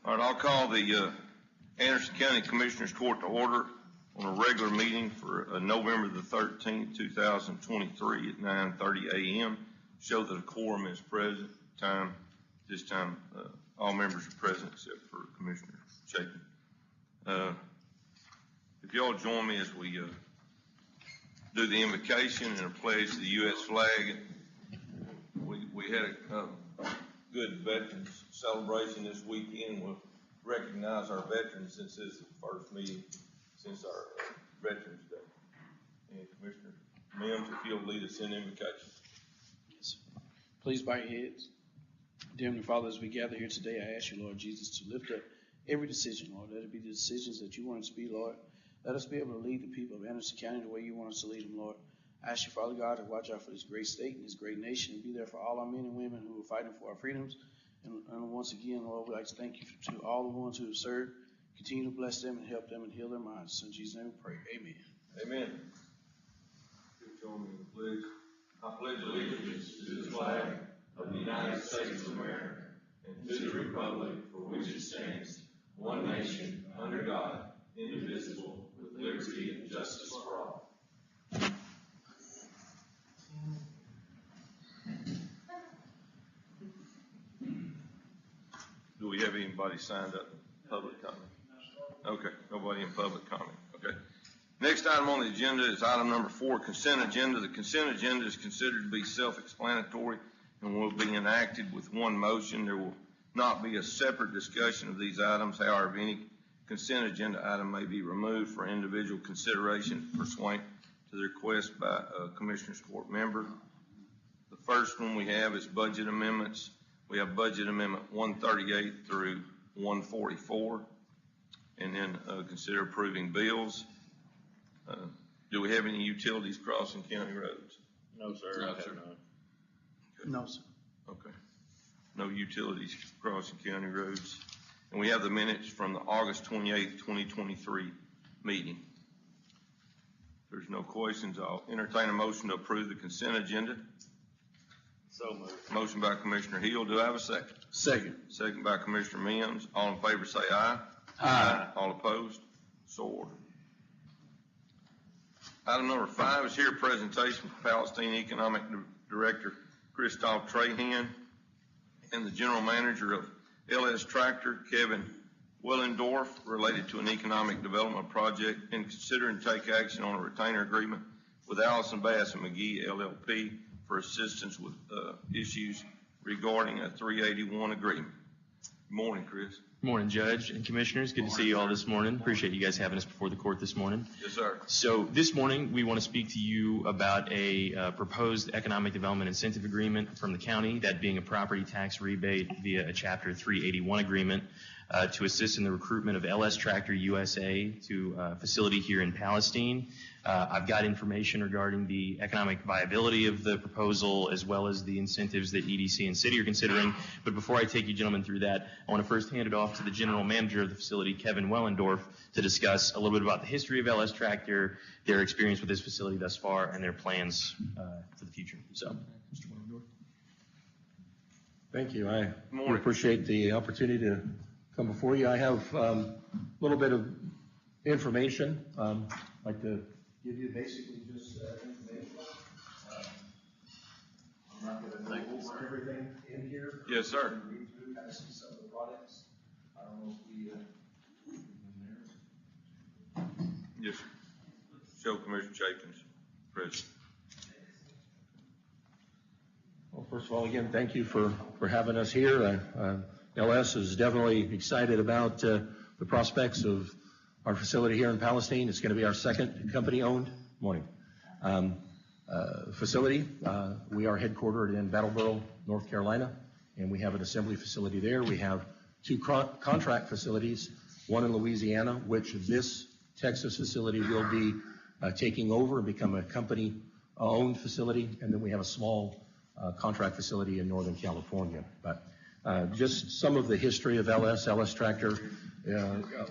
All right, I'll call the Anderson County Commissioners Court to order on a regular meeting for November the 13th, 2023 at 9:30 a.m. Show that a quorum is present. This time, all members are present except for Commissioner Chapin. If y'all join me as we do the invocation and a pledge to the U.S. flag. We had a good veterans celebration this weekend. We'll recognize our veterans since this is the first meeting since our Veterans Day. And Commissioner Mims, if you'll lead us in invocation. Yes. Please bow your heads. Dear Heavenly Father, as we gather here today, I ask you, Lord Jesus, to lift up every decision, Lord. Let it be the decisions that you want us to be, Lord. Let us be able to lead the people of Anderson County the way you want us to lead them, Lord. I ask you, Father God, to watch out for this great state and this great nation and be there for all our men and women who are fighting for our freedoms. And once again, Lord, we'd like to thank you to all the ones who have served. Continue to bless them and help them and heal their minds. In Jesus' name we pray. Amen. Amen. Join me in the pledge. I pledge allegiance to the flag of the United States of America and to the republic for which it stands, one nation, under God, indivisible, with liberty and justice for all. Do we have anybody signed up in public comment? Okay, nobody in public comment. Okay. Next item on the agenda is item number 4, consent agenda. The consent agenda is considered to be self-explanatory and will be enacted with one motion. There will not be a separate discussion of these items. However, any consent agenda item may be removed for individual consideration pursuant to the request by a Commissioners Court member. The first one we have is budget amendments. We have budget amendment 138 through 144, and then consider approving bills. Do we have any utilities crossing county roads? No, sir. No, sir. No, sir. Okay. No utilities crossing county roads. And we have the minutes from the August 28th, 2023 meeting. If there's no questions, I'll entertain a motion to approve the consent agenda. So moved. Motion by Commissioner Hill. Do I have a second? Second. Second by Commissioner Mims. All in favor say aye. Aye. All opposed? So ordered. Item number 5 is here a presentation from Palestine Economic Director Christoph Trahan and the General Manager of LS Tractor, Kevin Wellendorf, related to an economic development project, and consider and take action on a retainer agreement with Allison Bass and McGee LLP for assistance with issues regarding a 381 agreement. Good morning, Chris. Good morning, Judge and Commissioners. Good to see you all this morning. Appreciate you guys having us before the court this morning. Yes, sir. So this morning, we want to speak to you about a proposed economic development incentive agreement from the county, that being a property tax rebate via a Chapter 381 agreement to assist in the recruitment of LS Tractor USA to a facility here in Palestine. I've got information regarding the economic viability of the proposal as well as the incentives that EDC and City are considering. But before I take you gentlemen through that, I want to first hand it off to the General Manager of the facility, Kevin Wellendorf, to discuss a little bit about the history of LS Tractor, their experience with this facility thus far, and their plans for the future. So, Mr. Wellendorf. Thank you. I appreciate the opportunity to come before you. I have a little bit of information. I'd like to give you basically just information. I'm not going to go over everything in here. Yes, sir. Read through, kind of see some of the products. I don't know if we Yes, sir. Show Commissioner Chapin's president. Well, first of all, again, thank you for having us here. LS is definitely excited about the prospects of our facility here in Palestine. It's going to be our second company-owned facility. We are headquartered in Battleboro, North Carolina, and we have an assembly facility there. We have 2 contract facilities, one in Louisiana, which this Texas facility will be taking over and become a company-owned facility, and then we have a small contract facility in Northern California. But just some of the history of LS Tractor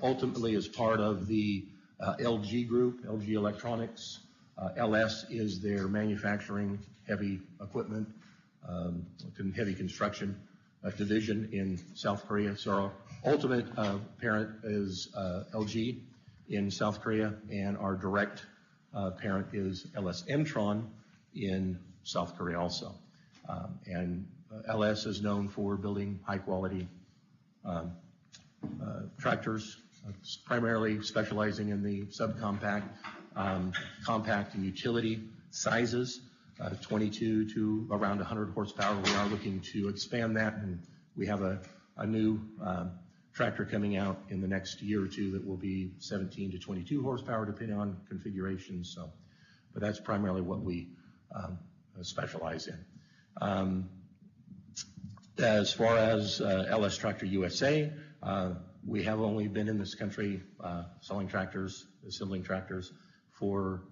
ultimately is part of the LG group, LG Electronics. LS is their manufacturing heavy equipment, heavy construction division in South Korea. So our ultimate parent is LG in South Korea, and our direct parent is LS Mtron in South Korea also. And LS is known for building high-quality tractors, primarily specializing in the subcompact, compact, and utility sizes, 22 to around 100 horsepower. We are looking to expand that, and we have a new tractor coming out in the next year or two that will be 17 to 22 horsepower, depending on configuration. So, but that's primarily what we specialize in. As far as LS Tractor USA, we have only been in this country selling tractors, assembling tractors for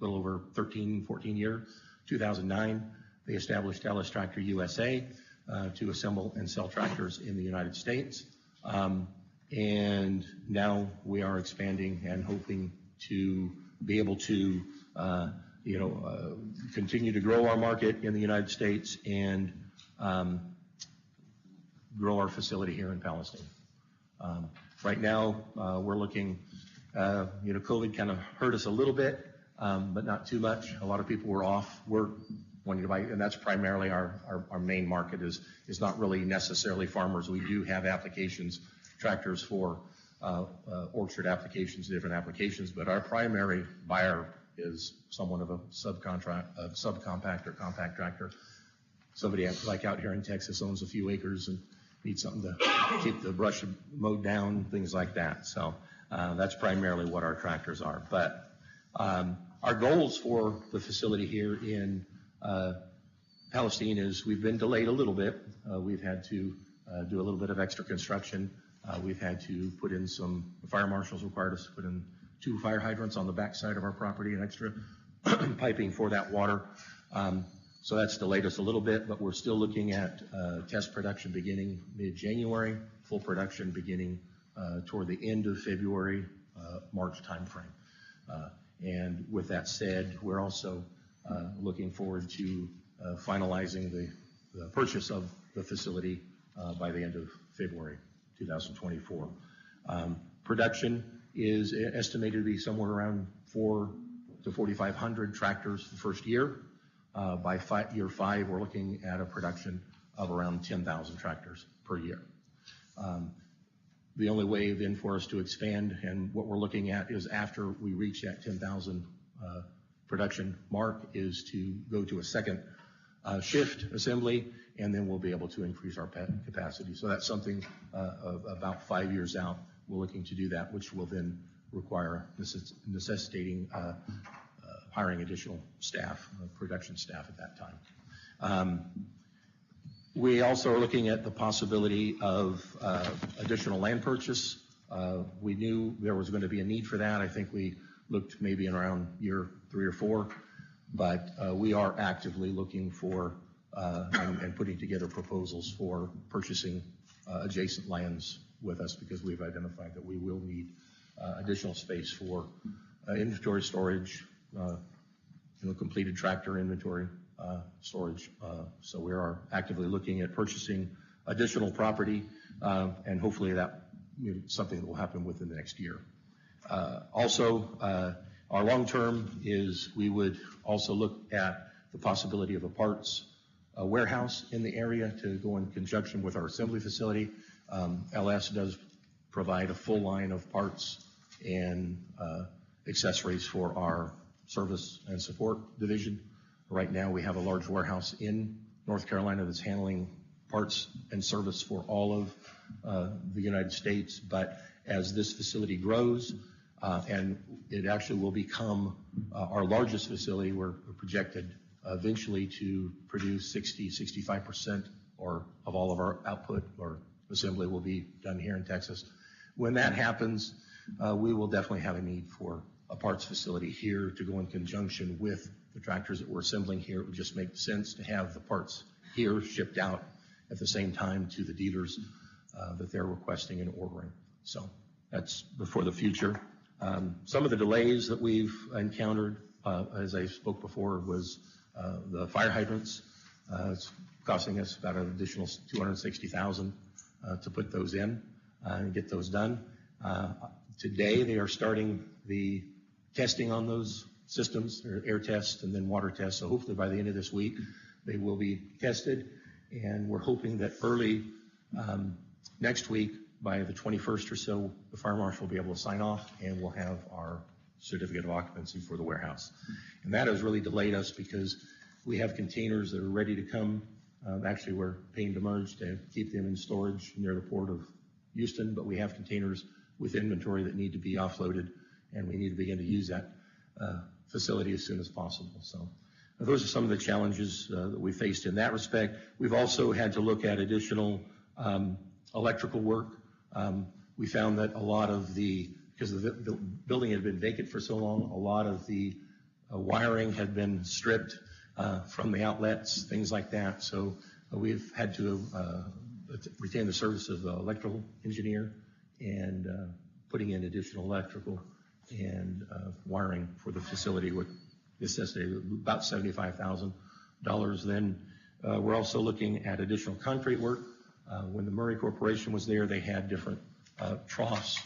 a little over 13, 14 years. 2009, they established LS Tractor USA to assemble and sell tractors in the United States. And now we are expanding and hoping to be able to, continue to grow our market in the United States and grow our facility here in Palestine. Right now, we're looking, COVID kind of hurt us a little bit, but not too much. A lot of people were off work wanting to buy, and that's primarily our main market is not really necessarily farmers. We do have applications, tractors for orchard applications, different applications, but our primary buyer is someone of a subcompact or compact tractor. Somebody like out here in Texas owns a few acres and needs something to keep the brush mowed down, things like that. So that's primarily what our tractors are. But our goals for the facility here in Palestine is we've been delayed a little bit. We've had to do a little bit of extra construction. We've had to put in the fire marshals required us to put in 2 fire hydrants on the back side of our property and extra piping for that water. So that's delayed us a little bit, but we're still looking at test production beginning mid-January, full production beginning toward the end of February, March timeframe. And with that said, we're also looking forward to finalizing the purchase of the facility by the end of February 2024. Production is estimated to be somewhere around 4,000 to 4,500 tractors the first year. By year 5, we're looking at a production of around 10,000 tractors per year. The only way then for us to expand, and what we're looking at is after we reach that 10,000 production mark, is to go to a second shift assembly, and then we'll be able to increase our capacity. So that's something about 5 years out. We're looking to do that, which will then require necessitating hiring additional staff, production staff at that time. We also are looking at the possibility of additional land purchase. We knew there was going to be a need for that. I think we looked maybe in around year 3 or 4, but we are actively looking for and putting together proposals for purchasing adjacent lands with us, because we've identified that we will need additional space for inventory storage, completed tractor inventory storage. So we are actively looking at purchasing additional property, and hopefully that something that will happen within the next year. Also, our long term is we would also look at the possibility of a parts warehouse in the area to go in conjunction with our assembly facility. LS does provide a full line of parts and accessories for our service and support division. Right now we have a large warehouse in North Carolina that's handling parts and service for all of the United States. But as this facility grows, and it actually will become our largest facility, we're projected eventually to produce 65% of all of our output or assembly will be done here in Texas. When that happens, we will definitely have a need for a parts facility here to go in conjunction with the tractors that we're assembling here. It would just make sense to have the parts here shipped out at the same time to the dealers that they're requesting and ordering. So that's for the future. Some of the delays that we've encountered, as I spoke before, was the fire hydrants. It's costing us about an additional $260,000 to put those in and get those done. Today, they are starting the testing on those systems, air tests and then water tests. So hopefully by the end of this week, they will be tested. And we're hoping that early next week, by the 21st or so, the fire marshal will be able to sign off and we'll have our certificate of occupancy for the warehouse. And that has really delayed us because we have containers that are ready to come. Actually, we're paying demurrage to keep them in storage near the port of Houston, but we have containers with inventory that need to be offloaded, and we need to begin to use that facility as soon as possible. So those are some of the challenges that we faced in that respect. We've also had to look at additional electrical work. We found that a lot of because the building had been vacant for so long, a lot of the wiring had been stripped from the outlets, things like that. So we've had to retain the service of the electrical engineer and putting in additional electrical and wiring for the facility with necessitated about $75,000. Then we're also looking at additional concrete work. When the Murray Corporation was there, they had different troughs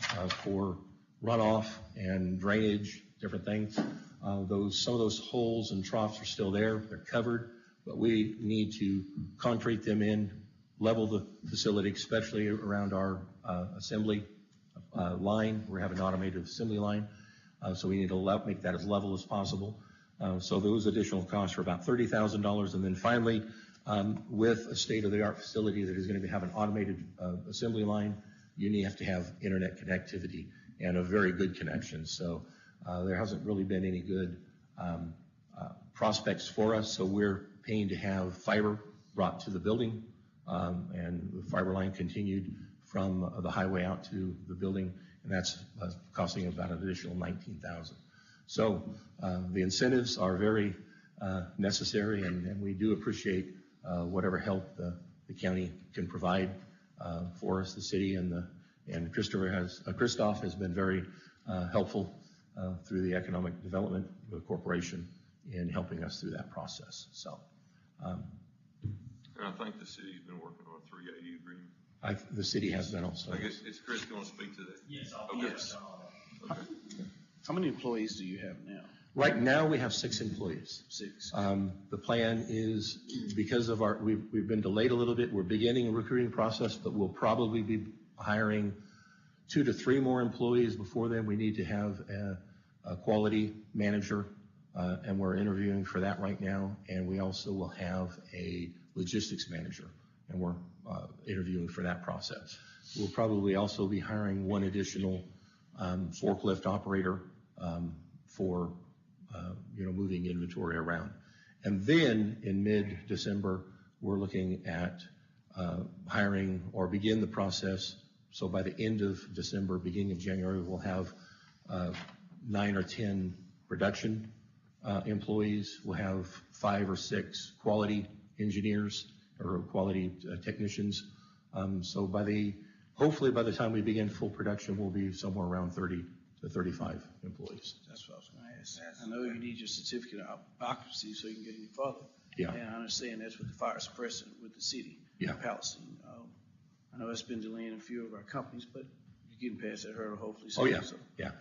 for runoff and drainage, different things. Some of those holes and troughs are still there. They're covered, but we need to concrete them in, level the facility, especially around our assembly line. We have an automated assembly line, so we need to make that as level as possible. So those additional costs are about $30,000. And then finally, with a state-of-the-art facility that is going to have an automated assembly line, you have to have internet connectivity and a very good connection. So there hasn't really been any good prospects for us, so we're paying to have fiber brought to the building, and the fiber line continued from the highway out to the building, and that's costing about an additional $19,000. So the incentives are very necessary, and we do appreciate whatever help the county can provide for us, the city, and Christoph has been very helpful through the Economic Development Corporation in helping us through that process. So, and I think the city's been working on a 380 agreement. The city has been also. I guess, is Chris going to speak to that? Yes. Yes. Okay. How many employees do you have now? Right now, we have 6 employees. 6. The plan is, because of we've been delayed a little bit, we're beginning a recruiting process, but we'll probably be hiring 2 to 3 more employees. Before then, we need to have a quality manager, and we're interviewing for that right now. And we also will have a logistics manager, and we're interviewing for that process. We'll probably also be hiring 1 additional forklift operator for moving inventory around. And then in mid-December, we're looking at hiring or begin the process. So by the end of December, beginning of January, we'll have 9 or 10 production employees. We'll have 5 or 6 quality engineers or quality technicians. So hopefully by the time we begin full production, we'll be somewhere around 30 to 35 employees. That's what I was going to ask. I know you need your certificate of occupancy so you can get any further. Yeah. And I understand that's with the fire suppressant with the city. Yeah. Palestine. I know it's been delaying a few of our companies, but you're getting past that hurdle hopefully soon. Oh, yeah.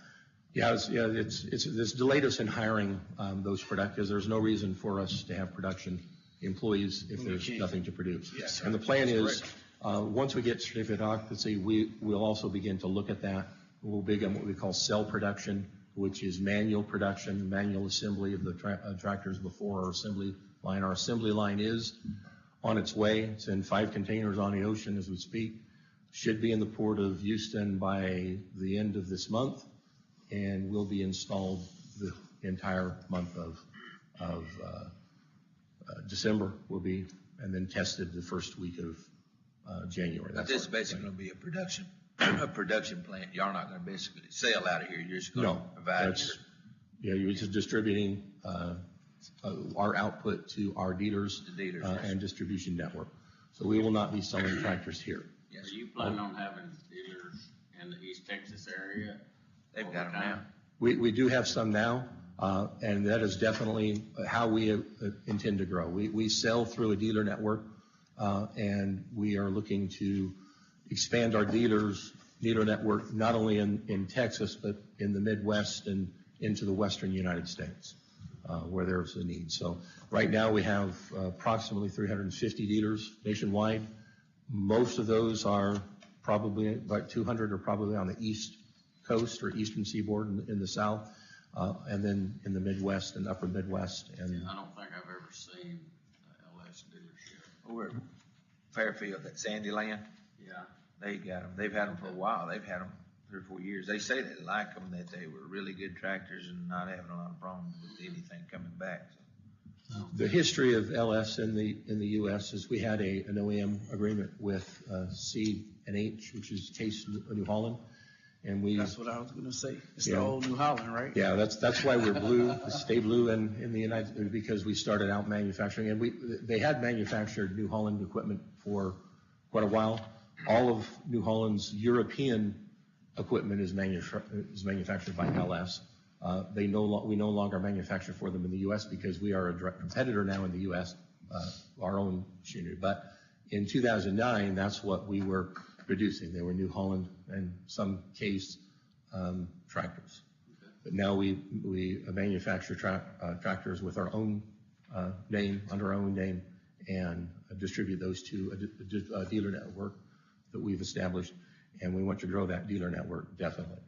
It's delayed us in hiring those because there's no reason for us to have production employees if there's nothing to produce. Yes, and the plan is, once we get certificate of occupancy, we'll also begin to look at that. We'll begin what we call cell production, which is manual production, manual assembly of the tractors before our assembly line. Our assembly line is on its way. It's in 5 containers on the ocean as we speak. Should be in the port of Houston by the end of this month, and will be installed the entire month of December and then tested the first week of January. But this is basically going to be a production plant. Y'all not going to basically sell out of here. You're just going to provide. You're just distributing our output to our dealers, and distribution network. So we will not be selling tractors here. Yes. Are you planning on having dealers in the East Texas area? They've got them now. We do have some now. And that is definitely how we intend to grow. We sell through a dealer network, and we are looking to expand our dealer network not only in Texas, but in the Midwest and into the Western United States, where there's a need. So right now we have approximately 350 dealers nationwide. Most of those are probably, about 200 are probably on the East Coast or Eastern Seaboard in the South, and then in the Midwest and Upper Midwest. And I don't think I've ever seen a LS dealership. Over at Fairfield, that Sandyland, Yeah. they got them. They've had them for a while. They've had them 3 or 4 years. They say they like them, that they were really good tractors and not having a lot of problems with anything coming back. So. the history of LS in the U.S. is we had an OEM agreement with C&H, which is Case New Holland, and we. That's what I was gonna say. It's Yeah. the old New Holland, right? Yeah, that's why we're blue, stay blue in the United, because we started out manufacturing, and they had manufactured New Holland equipment for quite a while. All of New Holland's European equipment is manufactured by LS. We no longer manufacture for them in the U.S. because we are a direct competitor now in the U.S., our own machinery. But in 2009, that's what we were producing. They were New Holland and some Case tractors. But now we manufacture tractors with our own name, under our own name, and distribute those to a dealer network that we've established, and we want to grow that dealer network, definitely.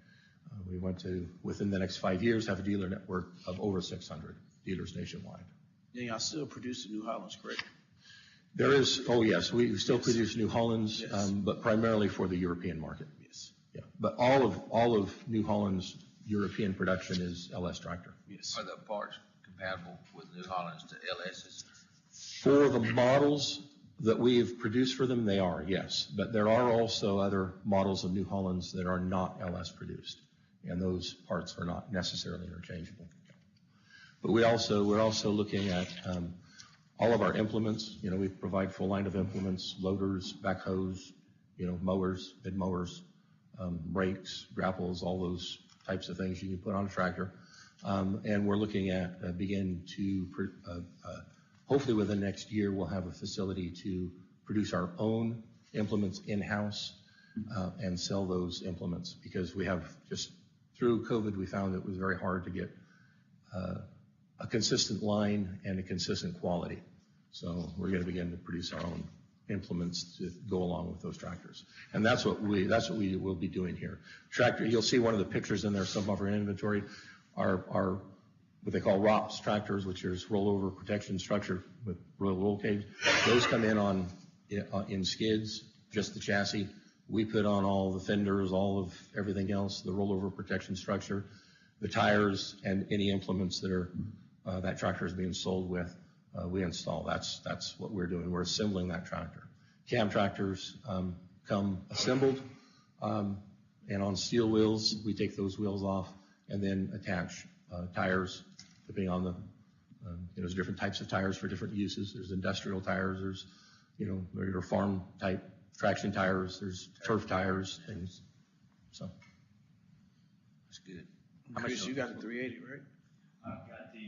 We want to, within the next 5 years, have a dealer network of over 600 dealers nationwide. Yeah, y'all still produce the New Hollands, correct? There is, oh yes, we still produce New Hollands, Yes. but primarily for the European market. Yes. Yeah, but all of New Holland's European production is LS tractor. Yes. Are the parts compatible with New Holland's to LS's? For the models that we have produced for them, they are, yes. But there are also other models of New Hollands that are not LS produced, and those parts are not necessarily interchangeable. But we're also looking at all of our implements. You know, we provide full line of implements, loaders, backhoes, mowers, bid mowers, brakes, grapples, all those types of things you can put on a tractor. And we're looking at begin to hopefully within the next year, we'll have a facility to produce our own implements in-house and sell those implements, because we have just through COVID, we found it was very hard to get a consistent line and a consistent quality. So we're going to begin to produce our own implements to go along with those tractors. And that's what we will be doing here. Tractor, you'll see one of the pictures in there, some of our inventory are what they call ROPS tractors, which is rollover protection structure with roll cage. Those come in skids, just the chassis. We put on all the fenders, all of everything else, the rollover protection structure, the tires, and any implements that are that tractor is being sold with, we install. That's what we're doing. We're assembling that tractor. Cam tractors come assembled and on steel wheels. We take those wheels off and then attach tires, depending on there's different types of tires for different uses. There's industrial tires, there's regular farm type traction tires, there's turf tires, things. So That's good. Chris, you got the 380, right? I've got the,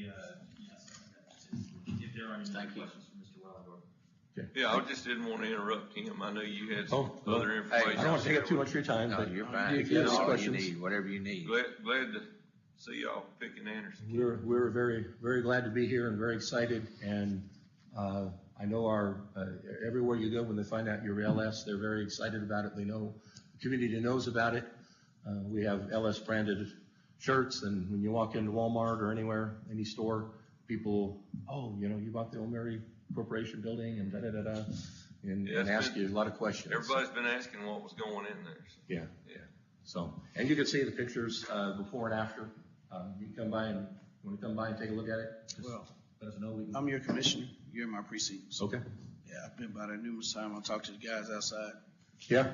yes, if there are any Thank you. questions for Mr. Wellendorf. Yeah, I just didn't want to interrupt him. I know you had some Oh, other information. I don't want to take up too much of your time, No, but you're fine. if you have That's any all you questions, need, whatever you need. Glad to see y'all picking Anderson. we're very, very glad to be here and very excited. And I know everywhere you go, when they find out you're LS, they're very excited about it. They know, the community knows about it. We have LS branded shirts, and when you walk into Walmart or anywhere, any store, people, you bought the Old Mary Corporation building and da-da-da-da, and ask you a lot of questions. Everybody's been asking what was going in there. So. Yeah. So, and you can see the pictures before and after. You can come by and, when you come by and take a look at it, just Well, let us know. I'm your commissioner. You're in my precinct. So, Okay. yeah, I've been by there numerous times. I talk to the guys outside. Yeah.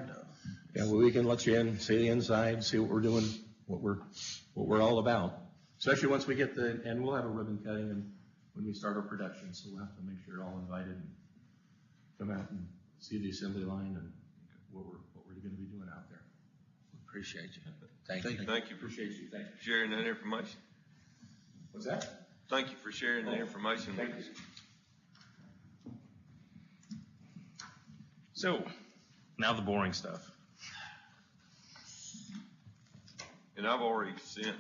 Yeah, well, we can let you in, see the inside, see what we're doing, what we're all about. Especially once we get and we'll have a ribbon cutting and when we start our production, so we'll have to make sure you're all invited and come out and see the assembly line and what we're going to be doing out there. Appreciate you. Thank you. Thank you for Appreciate you. Thank you. sharing that information. What's that? Thank you for sharing the information. Thank you. So, now the boring stuff. And I've already sent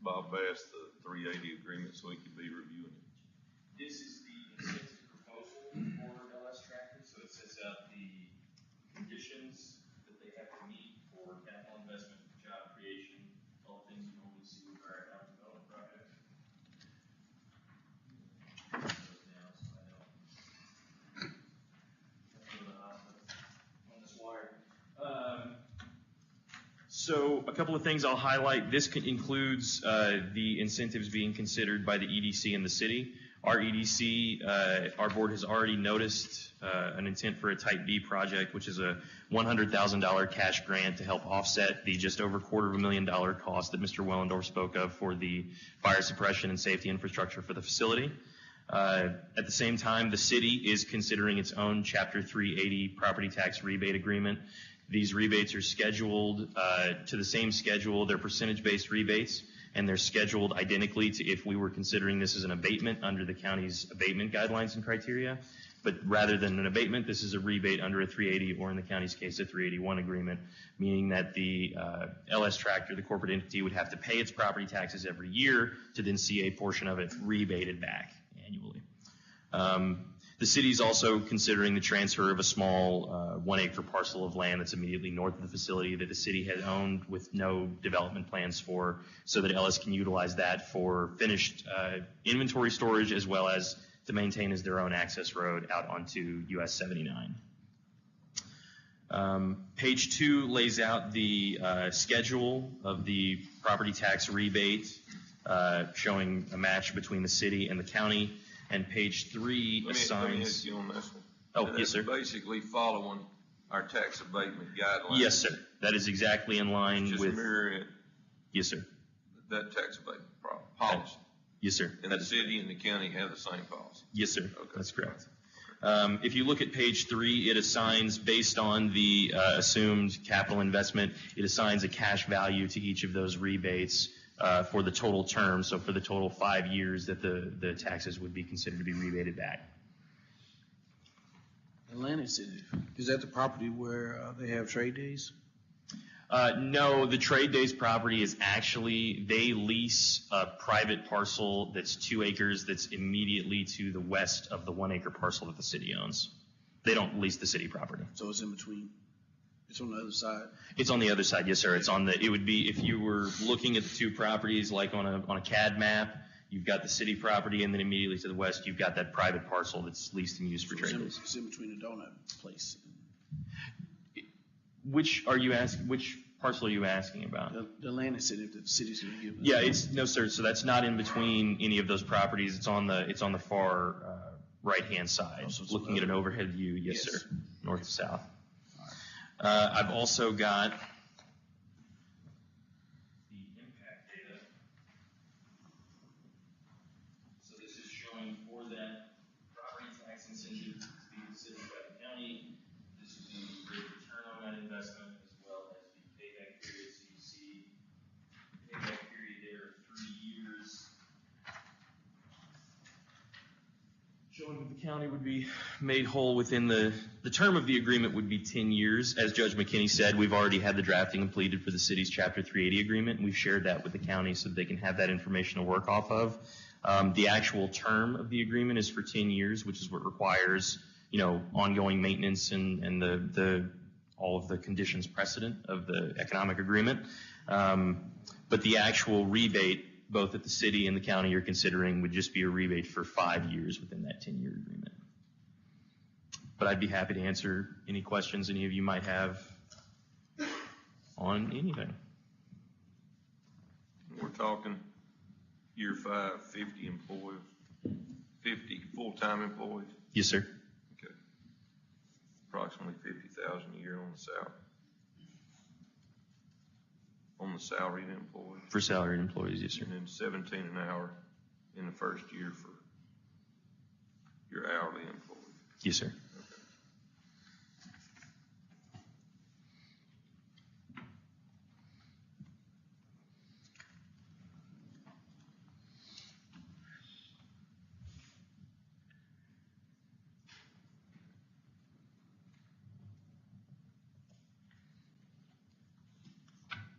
Bob Bass the 380 agreement so he can be reviewing it. This is the incentive proposal for LS Tractor, so it sets out the conditions that they have to meet for capital investment, job creation, all things you normally see with our economic development projects. So a couple of things I'll highlight. This includes the incentives being considered by the EDC and the city. Our EDC, our board has already noticed an intent for a Type B project, which is a $100,000 cash grant to help offset the just over $250,000 cost that Mr. Wellendorf spoke of for the fire suppression and safety infrastructure for the facility. At the same time, the city is considering its own Chapter 380 property tax rebate agreement. These rebates are scheduled to the same schedule. They're percentage-based rebates, and they're scheduled identically to if we were considering this as an abatement under the county's abatement guidelines and criteria. But rather than an abatement, this is a rebate under a 380, or in the county's case, a 381 agreement, meaning that the LS Tractor, the corporate entity, would have to pay its property taxes every year to then see a portion of it rebated back annually. The city is also considering the transfer of a small 1 acre parcel of land that's immediately north of the facility that the city had owned with no development plans for, so that LS can utilize that for finished inventory storage as well as to maintain as their own access road out onto US 79. Page 2 lays out the schedule of the property tax rebate, showing a match between the city and the county. And page 3 assigns. Let me ask you on this one. Oh, yes, sir. Basically following our tax abatement guidelines. Yes, sir. That is exactly in line Just with. mirror it, Yes, sir. that tax abatement policy. Yes, sir. And the city and the county have the same policy. Yes, sir. Okay. That's correct. If you look at page 3, it assigns, based on the assumed capital investment, it assigns a cash value to each of those rebates for the total term, so for the total 5 years that the taxes would be considered to be rebated back. The land incentive, is that the property where they have trade days? No, the Trade Days property is actually, they lease a private parcel that's 2 acres that's immediately to the west of the 1 acre parcel that the city owns. They don't lease the city property. So it's in between? It's on the other side? It's on the other side, yes, sir. It's on the, it would be, if you were looking at the 2 properties, like on a CAD map, you've got the city property, and then immediately to the west, you've got that private parcel that's leased and used for trade days. It's in between the donut place. Which parcel are you asking about? The land incentive that the city's going to give us. Yeah, no, sir. So that's not in between any of those properties. It's on the far right-hand side. Oh, so it's looking at an overhead view, yes, sir, north to south. I've also got the impact data. So this is showing for that property tax incentive to be considered by the county. This is the rate of return on that investment as well as the payback period. So you see the payback period there of 3 years. Showing that the county would be made whole within the term of the agreement would be 10 years. As Judge McKinney said, we've already had the drafting completed for the city's Chapter 380 agreement, and we've shared that with the county so that they can have that information to work off of. The actual term of the agreement is for 10 years, which is what requires, ongoing maintenance and the all of the conditions precedent of the economic agreement. But the actual rebate, both at the city and the county you're considering, would just be a rebate for 5 years within that 10-year agreement. But I'd be happy to answer any questions any of you might have on anything. We're talking year 5, 50 employees, 50 full-time employees. Yes, sir. Okay. Approximately $50,000 a year on the salary. On the salaried employees. For salaried employees, yes, sir. And then 17 an hour in the first year for your hourly employees. Yes, sir.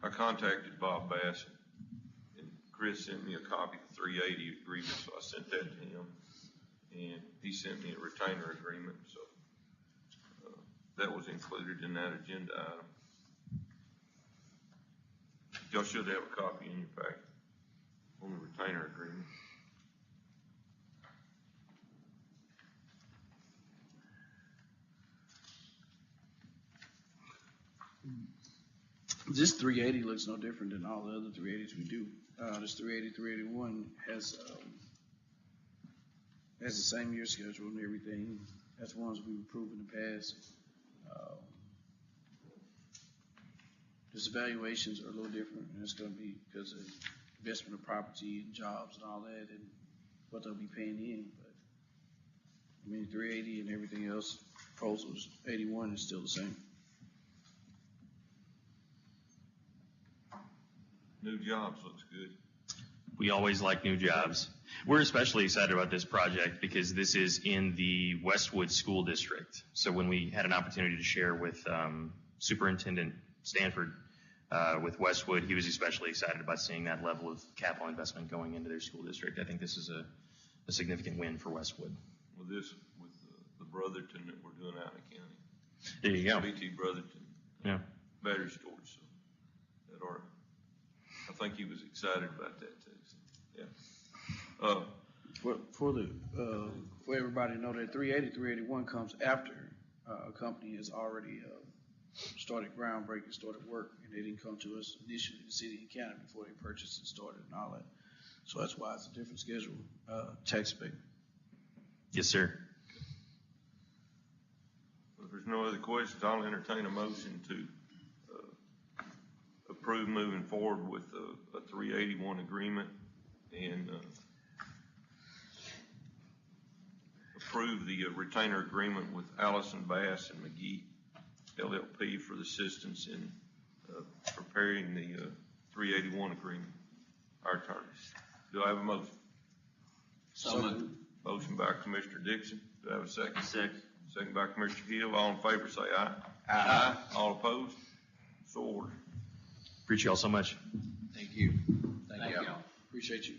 I contacted Bob Bass, and Chris sent me a copy of the 380 agreement, so I sent that to him, and he sent me a retainer agreement, so that was included in that agenda item. Y'all should have a copy in your packet on the retainer agreement. This 380 looks no different than all the other 380s we do. This 380, 381 has the same year schedule and everything. That's the ones we've approved in the past. This evaluations are a little different, and it's going to be because of investment of property and jobs and all that, and what they'll be paying in. But I mean, 380 and everything else, proposals 81 is still the same. New jobs looks good. We always like new jobs. We're especially excited about this project because this is in the Westwood School District. So when we had an opportunity to share with Superintendent Stanford with Westwood, he was especially excited about seeing that level of capital investment going into their school district. I think this is a significant win for Westwood. With the Brotherton that we're doing out in the county. There you go. BT Brotherton. Yeah. Battery storage. So that are, I think he was excited about that too. So, yeah. For everybody to know that 380, 381 comes after a company has already started groundbreaking, started work, and they didn't come to us initially, the city and county, before they purchased and started and all that. So that's why it's a different schedule, tax pay. Yes, sir. If there's no other questions, I'll entertain a motion to approve moving forward with a 381 agreement and approve the retainer agreement with Allison Bass and McGee LLP for the assistance in preparing the 381 agreement, our attorneys. Do I have a motion? So moved. Motion by Commissioner Dixon. Do I have a second? Second. Second by Commissioner Hill. All in favor say aye. Aye. All opposed? So ordered. Appreciate y'all so much. Thank you. Thank y'all. Appreciate you.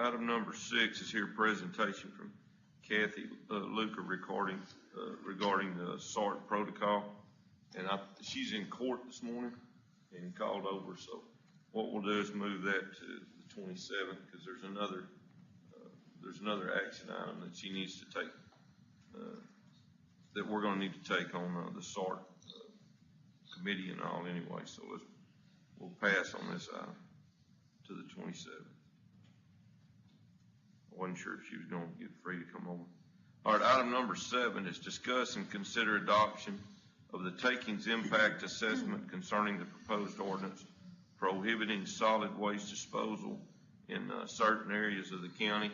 Item number 6 is here presentation from Kathy Luca regarding the SART protocol. And she's in court this morning and called over. So what we'll do is move that to the 27th because there's another action item that she needs to take, that we're going to need to take on the SART committee and all anyway. So we'll pass on this item to the 27th. I wasn't sure if she was going to get free to come over. All right, item number 7 is discuss and consider adoption of the takings impact assessment concerning the proposed ordinance prohibiting solid waste disposal in certain areas of the county.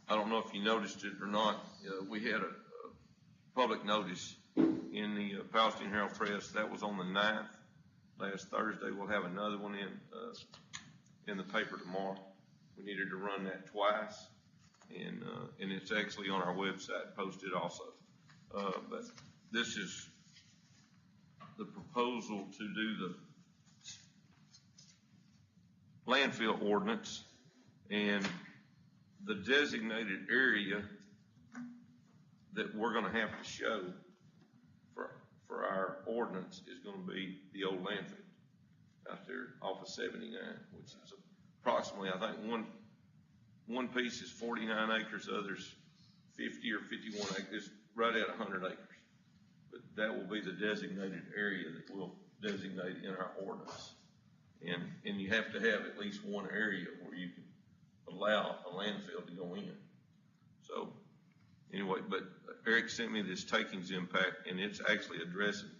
I don't know if you noticed it or not. We had a public notice in the Palestine Herald Press. That was on the 9th, last Thursday. We'll have another one in the paper tomorrow. We needed to run that twice, and it's actually on our website posted also. But this is the proposal to do the landfill ordinance, and the designated area that we're going to have to show for our ordinance is going to be the old landfill out there off of 79, which is approximately, I think one piece is 49 acres, others 50 or 51 acres, right at 100 acres. But that will be the designated area that we'll designate in our ordinance. And you have to have at least one area where you can allow a landfill to go in. So anyway, but Eric sent me this takings impact, and it's actually addressing,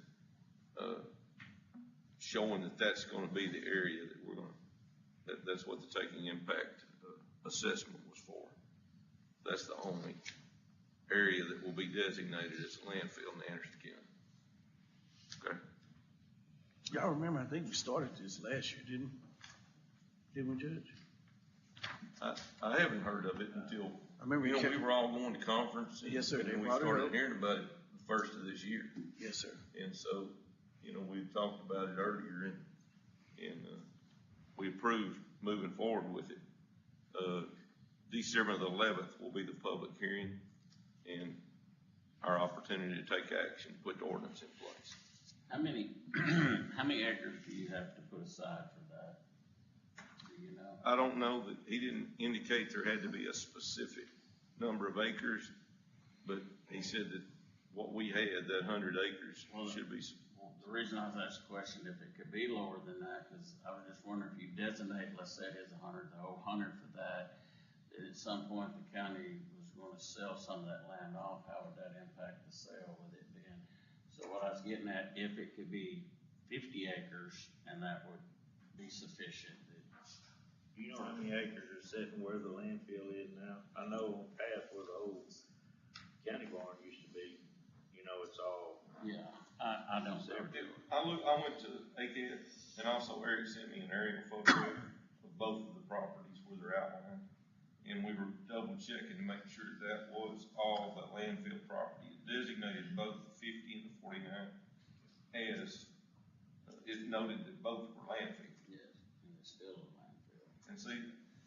showing that that's going to be the area that we're going to, that's what the taking impact assessment was for. That's the only area that will be designated as a landfill in the Y'all remember, I think we started this last year, didn't we, Judge? I haven't heard of it until, I remember you you know, kept- we were all going to conference. Yes, sir, they And we brought it started up. hearing about it the first of this year. Yes, sir. And so, you know, we talked about it earlier and we approved moving forward with it. December the 11th will be the public hearing and our opportunity to take action, put the ordinance in place. How many, how many acres do you have to put aside for that? Do you know? I don't know that, he didn't indicate there had to be a specific number of acres, but he said that what we had, that 100 acres, Well, should be. Well, the reason I was asked the question, if it could be lower than that, because I was just wondering if you designate, let's say it is 100, the whole 100 for that, that at some point the county was gonna sell some of that land off, how would that impact the sale with it being? So what I was getting at, if it could be 50 acres and that would be sufficient, You know how many acres are sitting where the landfill is now? I know half where the old county barn used to be, you know, it's all. yeah, I don't know. I went to ACAD and also Eric sent me an aerial photo of both of the properties where they're outlined. And we were double checking to make sure that was all the landfill property. It designated both the 50 and the 49 as, it noted that both were landfill. Yes, and it's still a landfill. And see,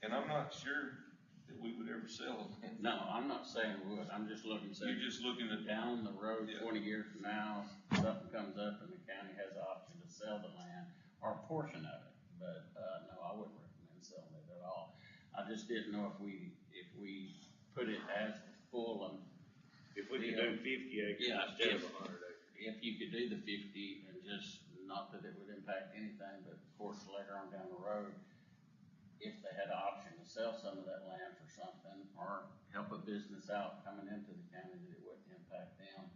and I'm not sure that we would ever sell them. No, I'm not saying we would, I'm just looking, say, You're just looking at, down the road, Yeah. 20 years from now, something comes up and the county has the option to sell the land or a portion of it. But, no, I wouldn't recommend selling it at all. I just didn't know if we put it as full and. If we could do 50 acres Yeah, instead of 100 acres. If you could do the 50 and just, not that it would impact anything, but of course later on down the road, if they had an option to sell some of that land for something or help a business out coming into the county, that it wouldn't impact them,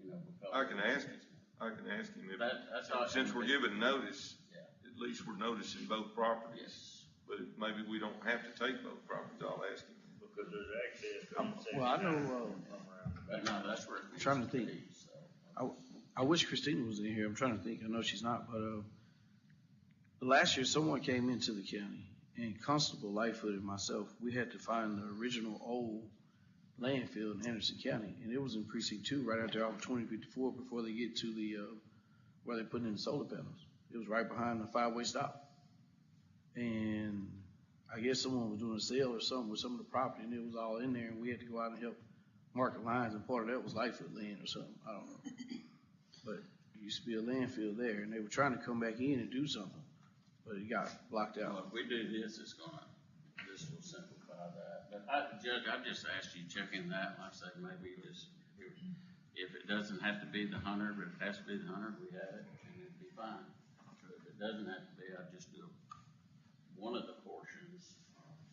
you know, because. I can ask him if, That's all. since we're giving notice, Yeah. at least we're noticing both properties. Yes. But maybe we don't have to take both properties, I'll ask him. Because there's access to. Well, I know, But no, that's where. it Trying to needs think. be, so. I wish Christina was in here. I'm trying to think. I know she's not, but last year someone came into the county and Constable Lightfoot and myself, we had to find the original old landfill in Anderson County, and it was in precinct 2, right out there off 2054 before they get to the where they put in the solar panels. It was right behind the 5-way stop, and I guess someone was doing a sale or something with some of the property, and it was all in there, and we had to go out and help mark the lines, and part of that was Lightfoot land or something. I don't know. But it used to be a landfill there, and they were trying to come back in and do something, but it got blocked Well, out. if we do this, this will simplify that. But Judge, I just asked you, check in that, like I say, maybe just, if it doesn't have to be the 100, but if it has to be the 100, we have it, and it'd be fine. But if it doesn't have to be, I'd just do one of the portions,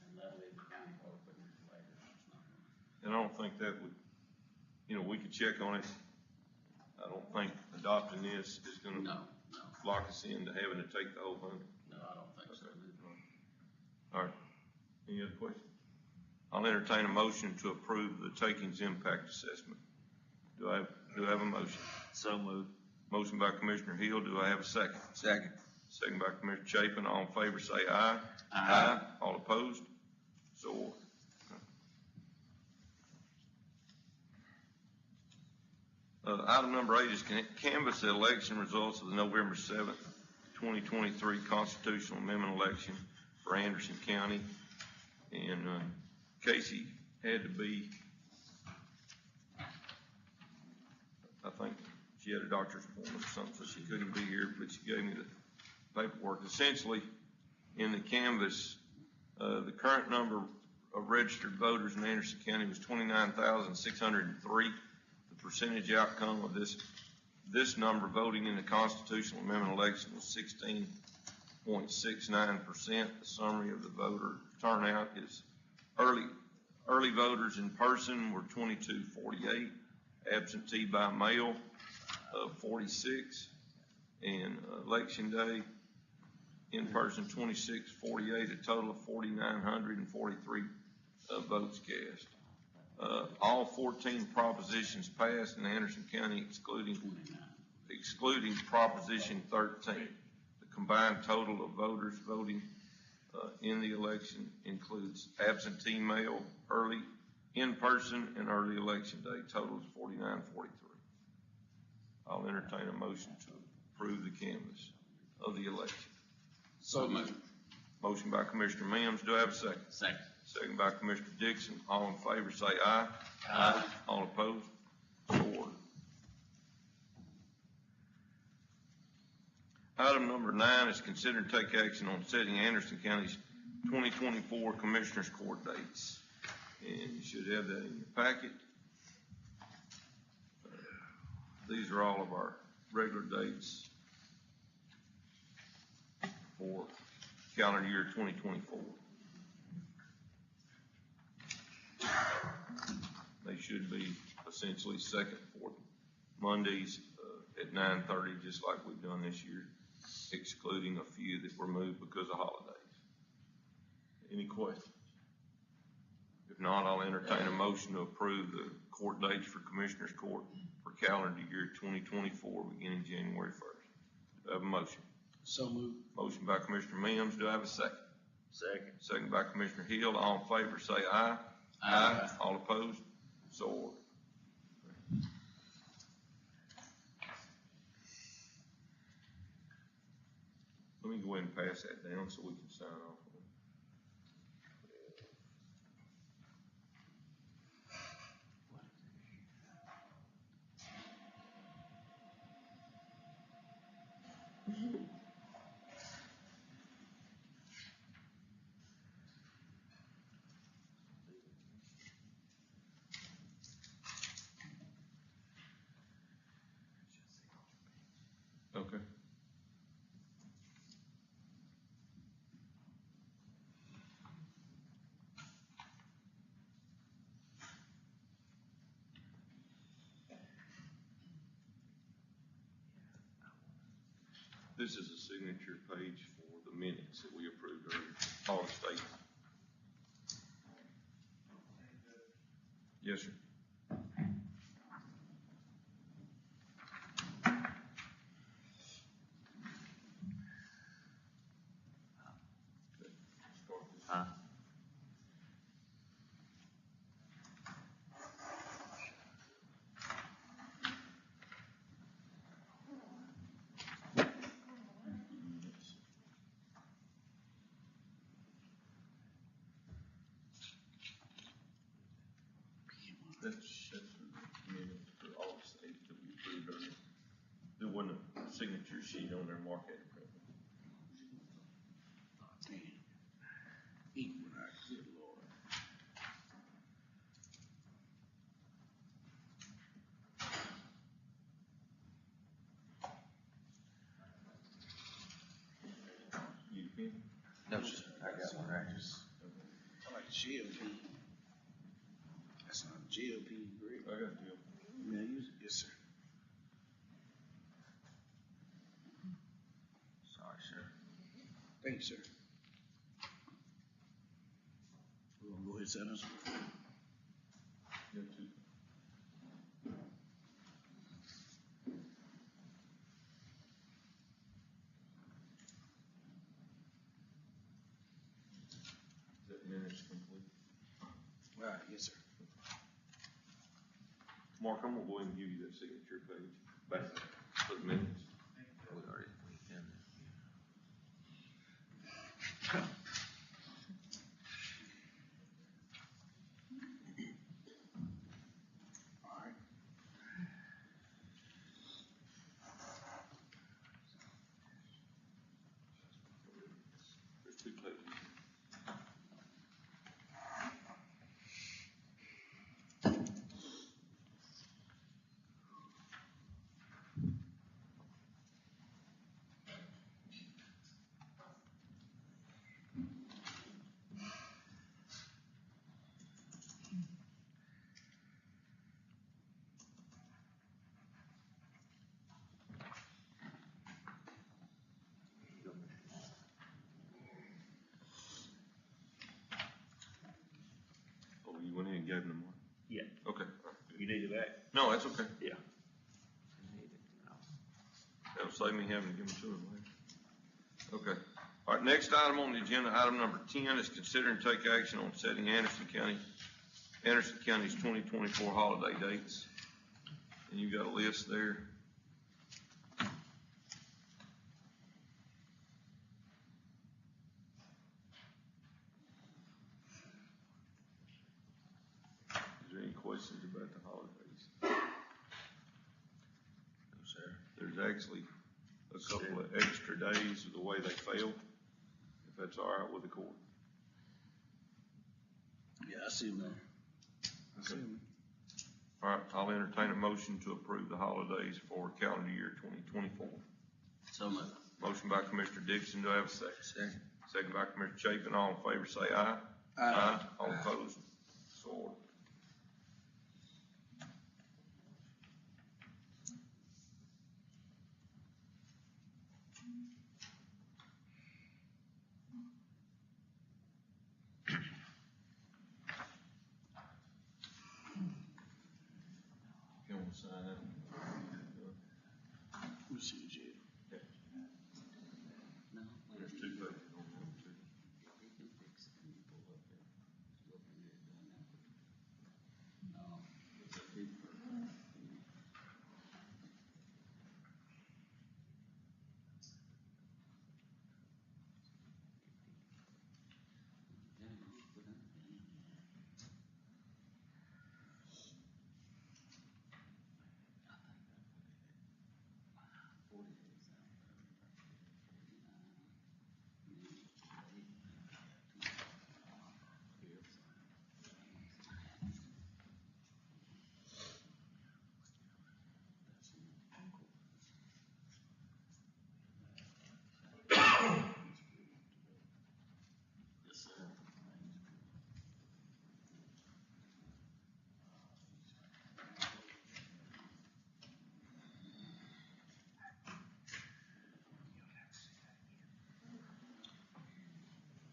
and that'll leave the county open later. It's not- And I don't think that would, you know, we could check on it. I don't think adopting this is gonna No, lock us into having to take the whole 100. no, I don't think so. All right. Any other questions? I'll entertain a motion to approve the takings impact assessment. Do I have a motion? So moved. Motion by Commissioner Hill. Do I have a second? Second. Second by Commissioner Chapin. All in favor say aye. Aye. All opposed? So ordered. Item number 8 is canvass the election results of the November 7th, 2023 constitutional amendment election for Anderson County. And Casey had to be, I think she had a doctor's appointment or something, so she couldn't be here, but she gave me the paperwork. Essentially, in the canvass, the current number of registered voters in Anderson County was 29,603. The percentage outcome of this number voting in the constitutional amendment election was 16.69%. The summary of the voter turnout is early voters in person were 2248, absentee by mail 46, and election day in person 2648, a total of 4,943 votes cast. All 14 propositions passed in Anderson County, excluding excluding Proposition 13. The combined total of voters voting in the election includes absentee mail, early, in-person, and early election day, totals 4943. I'll entertain a motion to approve the canvass of the election. So moved. Motion by Commissioner Mims, do I have a second? Second. Second by Commissioner Dixon, all in favor say aye. Aye. All opposed? So ordered. Item number 9 is consider and take action on setting Anderson County's 2024 Commissioners Court dates. And you should have that in your packet. These are all of our regular dates for calendar year 2024. They should be essentially second, fourth Mondays at 9:30, just like we've done this year, excluding a few that were moved because of holidays. Any questions? If not, I'll entertain a motion to approve the court dates for Commissioners Court for calendar year 2024, beginning January 1st. Do I have a motion? So moved. Motion by Commissioner Mims. Do I have a second? Second. Second by Commissioner Hill. All in favor say aye. Aye. All opposed? So ordered. Let me go ahead and pass that down so we can sign off. Okay. This is a signature page for the minutes that we approved earlier. All statements. Yes, sir. Aye. That's the minutes for all the states that we approved earlier. There wasn't a signature sheet on there, Mark had it. Damn. Eat what I could, Lord. You can? No, sir. I got one right here. I like GLP. That's not GLP, Greg. I got you. May I use it? Yes, sir. Sorry, sir. Thank you, sir. We're gonna go ahead and set us. You got two. Is that minutes complete? All right, yes, sir. Mark, I'm gonna go ahead and give you that signature page back for the minutes. We already, we done All right. There's two pages. Oh, you went in and gave them the mark? Yeah. Okay. All right, good. You need it back? No, that's okay. Yeah. save me having to give them to him later. Okay. All right, next item on the agenda, item number 10, is consider and take action on setting Anderson County's 2024 holiday dates. And you've got a list there. Is there any questions about the holidays? No, sir. There's actually a couple of extra days of the way they fell, if that's all right with the court. Yeah, I see them there. I see them. All right, I'll entertain a motion to approve the holidays for calendar year 2024. So moved. Motion by Commissioner Dixon, do I have a second? Second. Second by Commissioner Chapin, all in favor say aye. Aye. All opposed, so ordered. You want to sign that? Let me see the jail. No, There's two pages on there, too. we can fix it when you pull up there. Look and get it done now. No, it's a big. Yes, sir.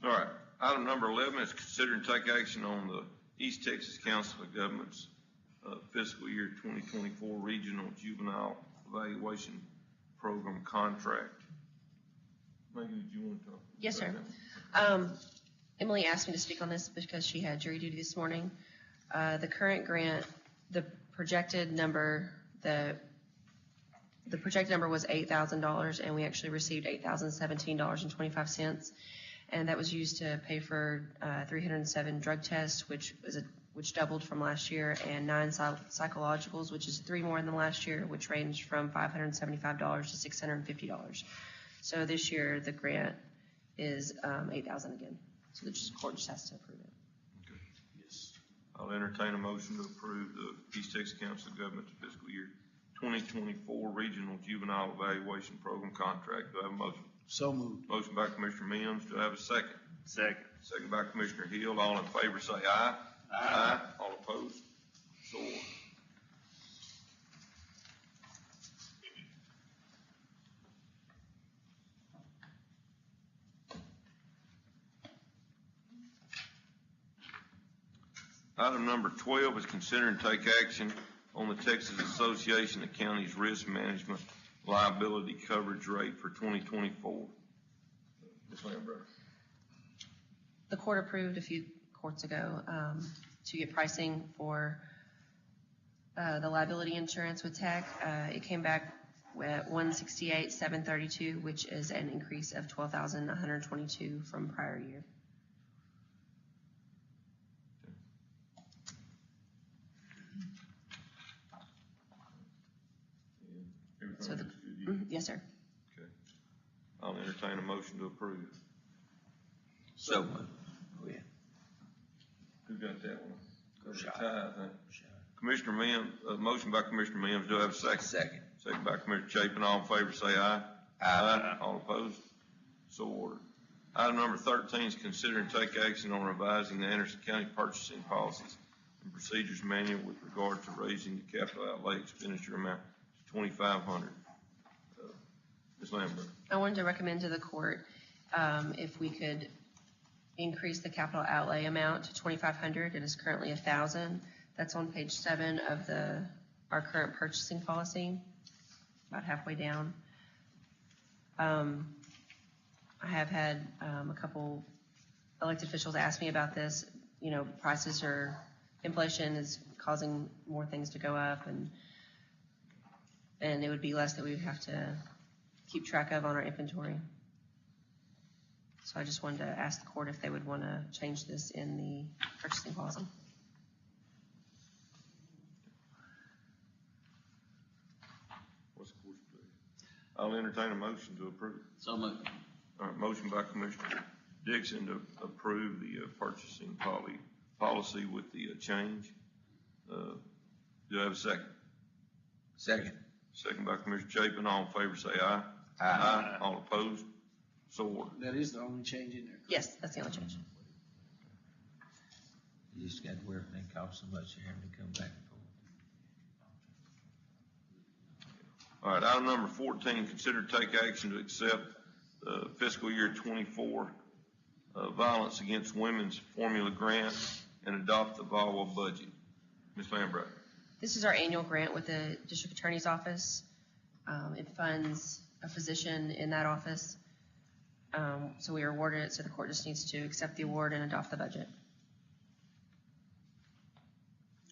All right, item number 11 is consider and take action on the East Texas Council of Governments fiscal year 2024 Regional Juvenile Evaluation Program contract. Maybe did you want to talk? Yes, about sir. that? Emily asked me to speak on this because she had jury duty this morning. The current grant, the projected number was $8,000, and we actually received $8,017.25, and that was used to pay for 307 drug tests, which doubled from last year, and 9 psychologicals, which is 3 more than last year, which ranged from $575 to $650. So this year the grant is $8,000 again. So the court just has to approve it. Okay. Yes. I'll entertain a motion to approve the East Texas Council of Governments fiscal year 2024 Regional Juvenile Evaluation Program contract. Do I have a motion? So moved. Motion by Commissioner Mims. Do I have a second? Second. Second by Commissioner Hill. All in favor say aye. Aye. All opposed? So ordered. Item number 12 is consider and take action on the Texas Association of Counties Risk Management Liability Coverage Rate for 2024. Ms. Lambert. The court approved a few courts ago to get pricing for the liability insurance with TAC. It came back at $168,732, which is an increase of $12,122 from prior year. So the, yes, sir. Okay. I'll entertain a motion to approve. So moved. Go ahead. Who got that one? Shot. Ty, I think. Commissioner Mims, motion by Commissioner Mims. Do I have a second? Second. Second by Commissioner Chapin. All in favor say aye. Aye. All opposed? So ordered. Item number 13 is consider and take action on revising the Anderson County purchasing policies and procedures manual with regard to raising the capital outlay expenditure amount to $2,500. Ms. Lambert. I wanted to recommend to the court if we could increase the capital outlay amount to $2,500. It is currently $1,000. That's on page 7 of our current purchasing policy, about halfway down. I have had a couple elected officials ask me about this. You know, inflation is causing more things to go up, and it would be less that we would have to keep track of on our inventory. So I just wanted to ask the court if they would want to change this in the purchasing policy. What's the court's pleasure? I'll entertain a motion to approve. So moved. All right, motion by Commissioner Dixon to approve the purchasing policy with the change. Do I have a second? Second. Second by Commissioner Chapin. All in favor say aye. Aye. All opposed? So ordered. That is the only change in there. Yes, that's the only change. You just got to where everything costs so much, you're having to come back and forth. All right, item number 14, consider to take action to accept the fiscal year 24 Violence Against Women's Formula Grant and adopt the VAWA budget. Ms. Lambright. This is our annual grant with the District Attorney's Office. It funds a physician in that office. So we are awarded it, so the court just needs to accept the award and adopt the budget.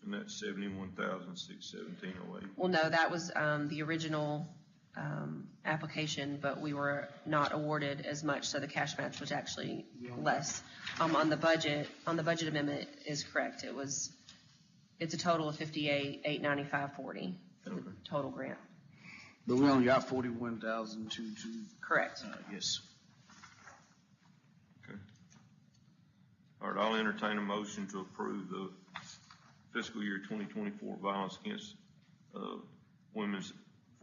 And that's $71,617.08. Well, no, that was the original application, but we were not awarded as much, so the cash match was actually less. On the budget amendment is correct. It's a total of $58,895.40 for the total grant. But we only got 41,000 to Correct. yes. Okay. All right, I'll entertain a motion to approve the fiscal year 2024 Violence Against Women's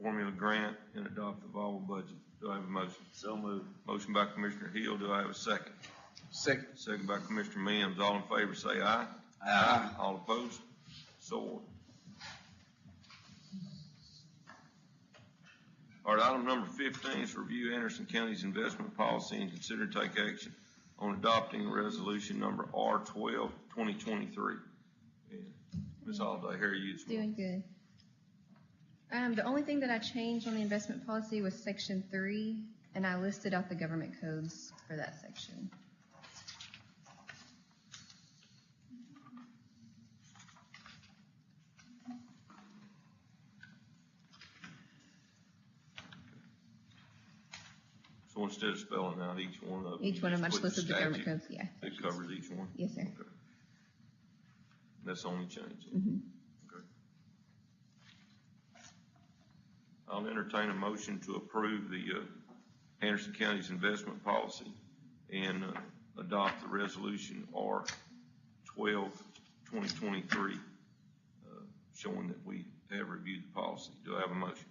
Formula Grant and adopt the VAWA budget. Do I have a motion? So moved. Motion by Commissioner Hill. Do I have a second? Second. Second by Commissioner Mims. All in favor say aye. Aye. All opposed? So ordered. All right, item number 15 is review Anderson County's investment policy and consider to take action on adopting resolution number R12, 2023. Ms. Alday, how are you this morning? Doing good. The only thing that I changed on the investment policy was section 3, and I listed out the government codes for that section. So instead of spelling out each one of them. Each one of them, I just just put listed the government statute. codes, yeah. It covers each one? Yes, sir. Okay. That's the only change? Mhm. Okay. I'll entertain a motion to approve the Anderson County's investment policy and adopt the resolution R12, 2023, showing that we have reviewed the policy. Do I have a motion?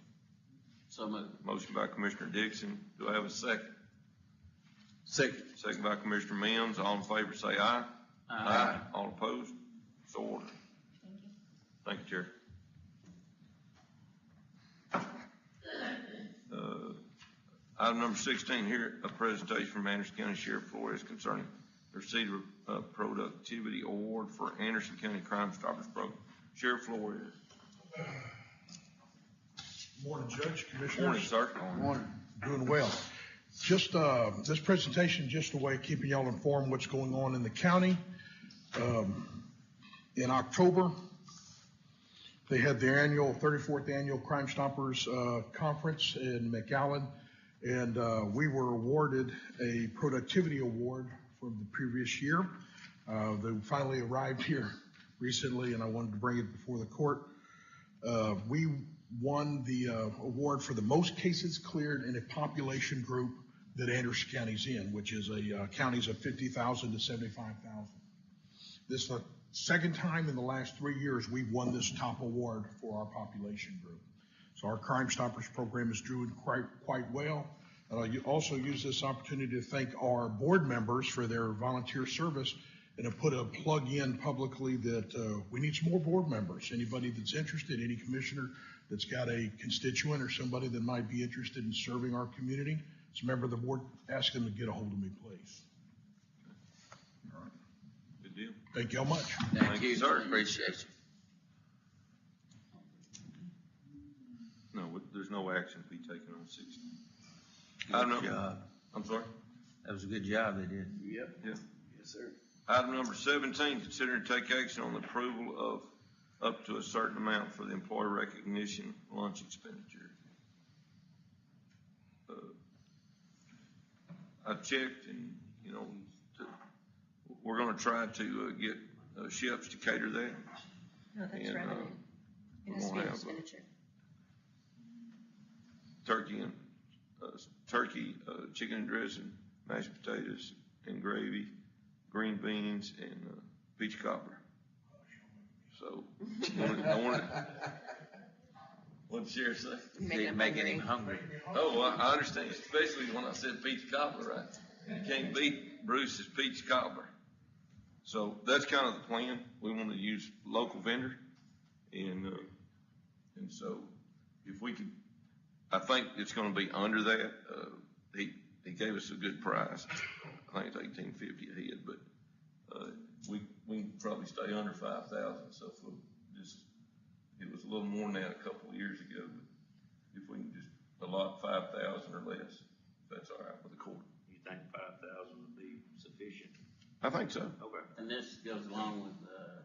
So moved. Motion by Commissioner Dixon. Do I have a second? Second. Second by Commissioner Mims. All in favor say aye. Aye. All opposed? So ordered. Thank you, Chair. Item number 16 here, a presentation from Anderson County Sheriff Flores concerning the receipt of a productivity award for Anderson County Crime Stoppers Program. Sheriff Flores. Morning, Judge, Commissioners. Morning, sir. Morning. Doing well. Just, this presentation, just a way of keeping y'all informed what's going on in the county. In October, they had their 34th annual Crime Stoppers Conference in McAllen, and we were awarded a productivity award from the previous year. They finally arrived here recently, and I wanted to bring it before the court. We won the award for the most cases cleared in a population group that Anderson County's in, which is counties of 50,000 to 75,000. This is the second time in the last 3 years we've won this top award for our population group. So our Crime Stoppers program is doing quite well. And I'll also use this opportunity to thank our board members for their volunteer service, and to put a plug in publicly that we need some more board members. Anybody that's interested, any commissioner that's got a constituent or somebody that might be interested in serving our community, as a member of the board, ask them to get a hold of me, please. All right. Good deal. Thank y'all much. Thank you, sir. Appreciate you. No, there's no action to be taken on 16. Item Good number, job. I'm sorry? That was a good job they did. Yep. Yeah. Yes, sir. Item number 17, consider and take action on the approval of up to a certain amount for the employee recognition lunch expenditure. I checked and, we're gonna try to get chefs to cater that. No, that's And, revenue. It we're has to gonna be an have, expenditure. turkey, chicken and dressing, mashed potatoes and gravy, green beans, and peach cobbler. So, I wanted, what'd the sheriff say? Making him hungry. Oh, well, I understand, especially when I said peach cobbler, right? You can't beat Bruce's peach cobbler. So that's kind of the plan. We want to use local vendor, and so if we could, I think it's going to be under that. He gave us a good price. I think it's $18.50 a head, but we can probably stay under 5,000. So if we'll just, it was a little more than that a couple of years ago, but if we can just allot 5,000 or less, if that's all right with the court. You think 5,000 would be sufficient? I think so. Okay. And this goes along with the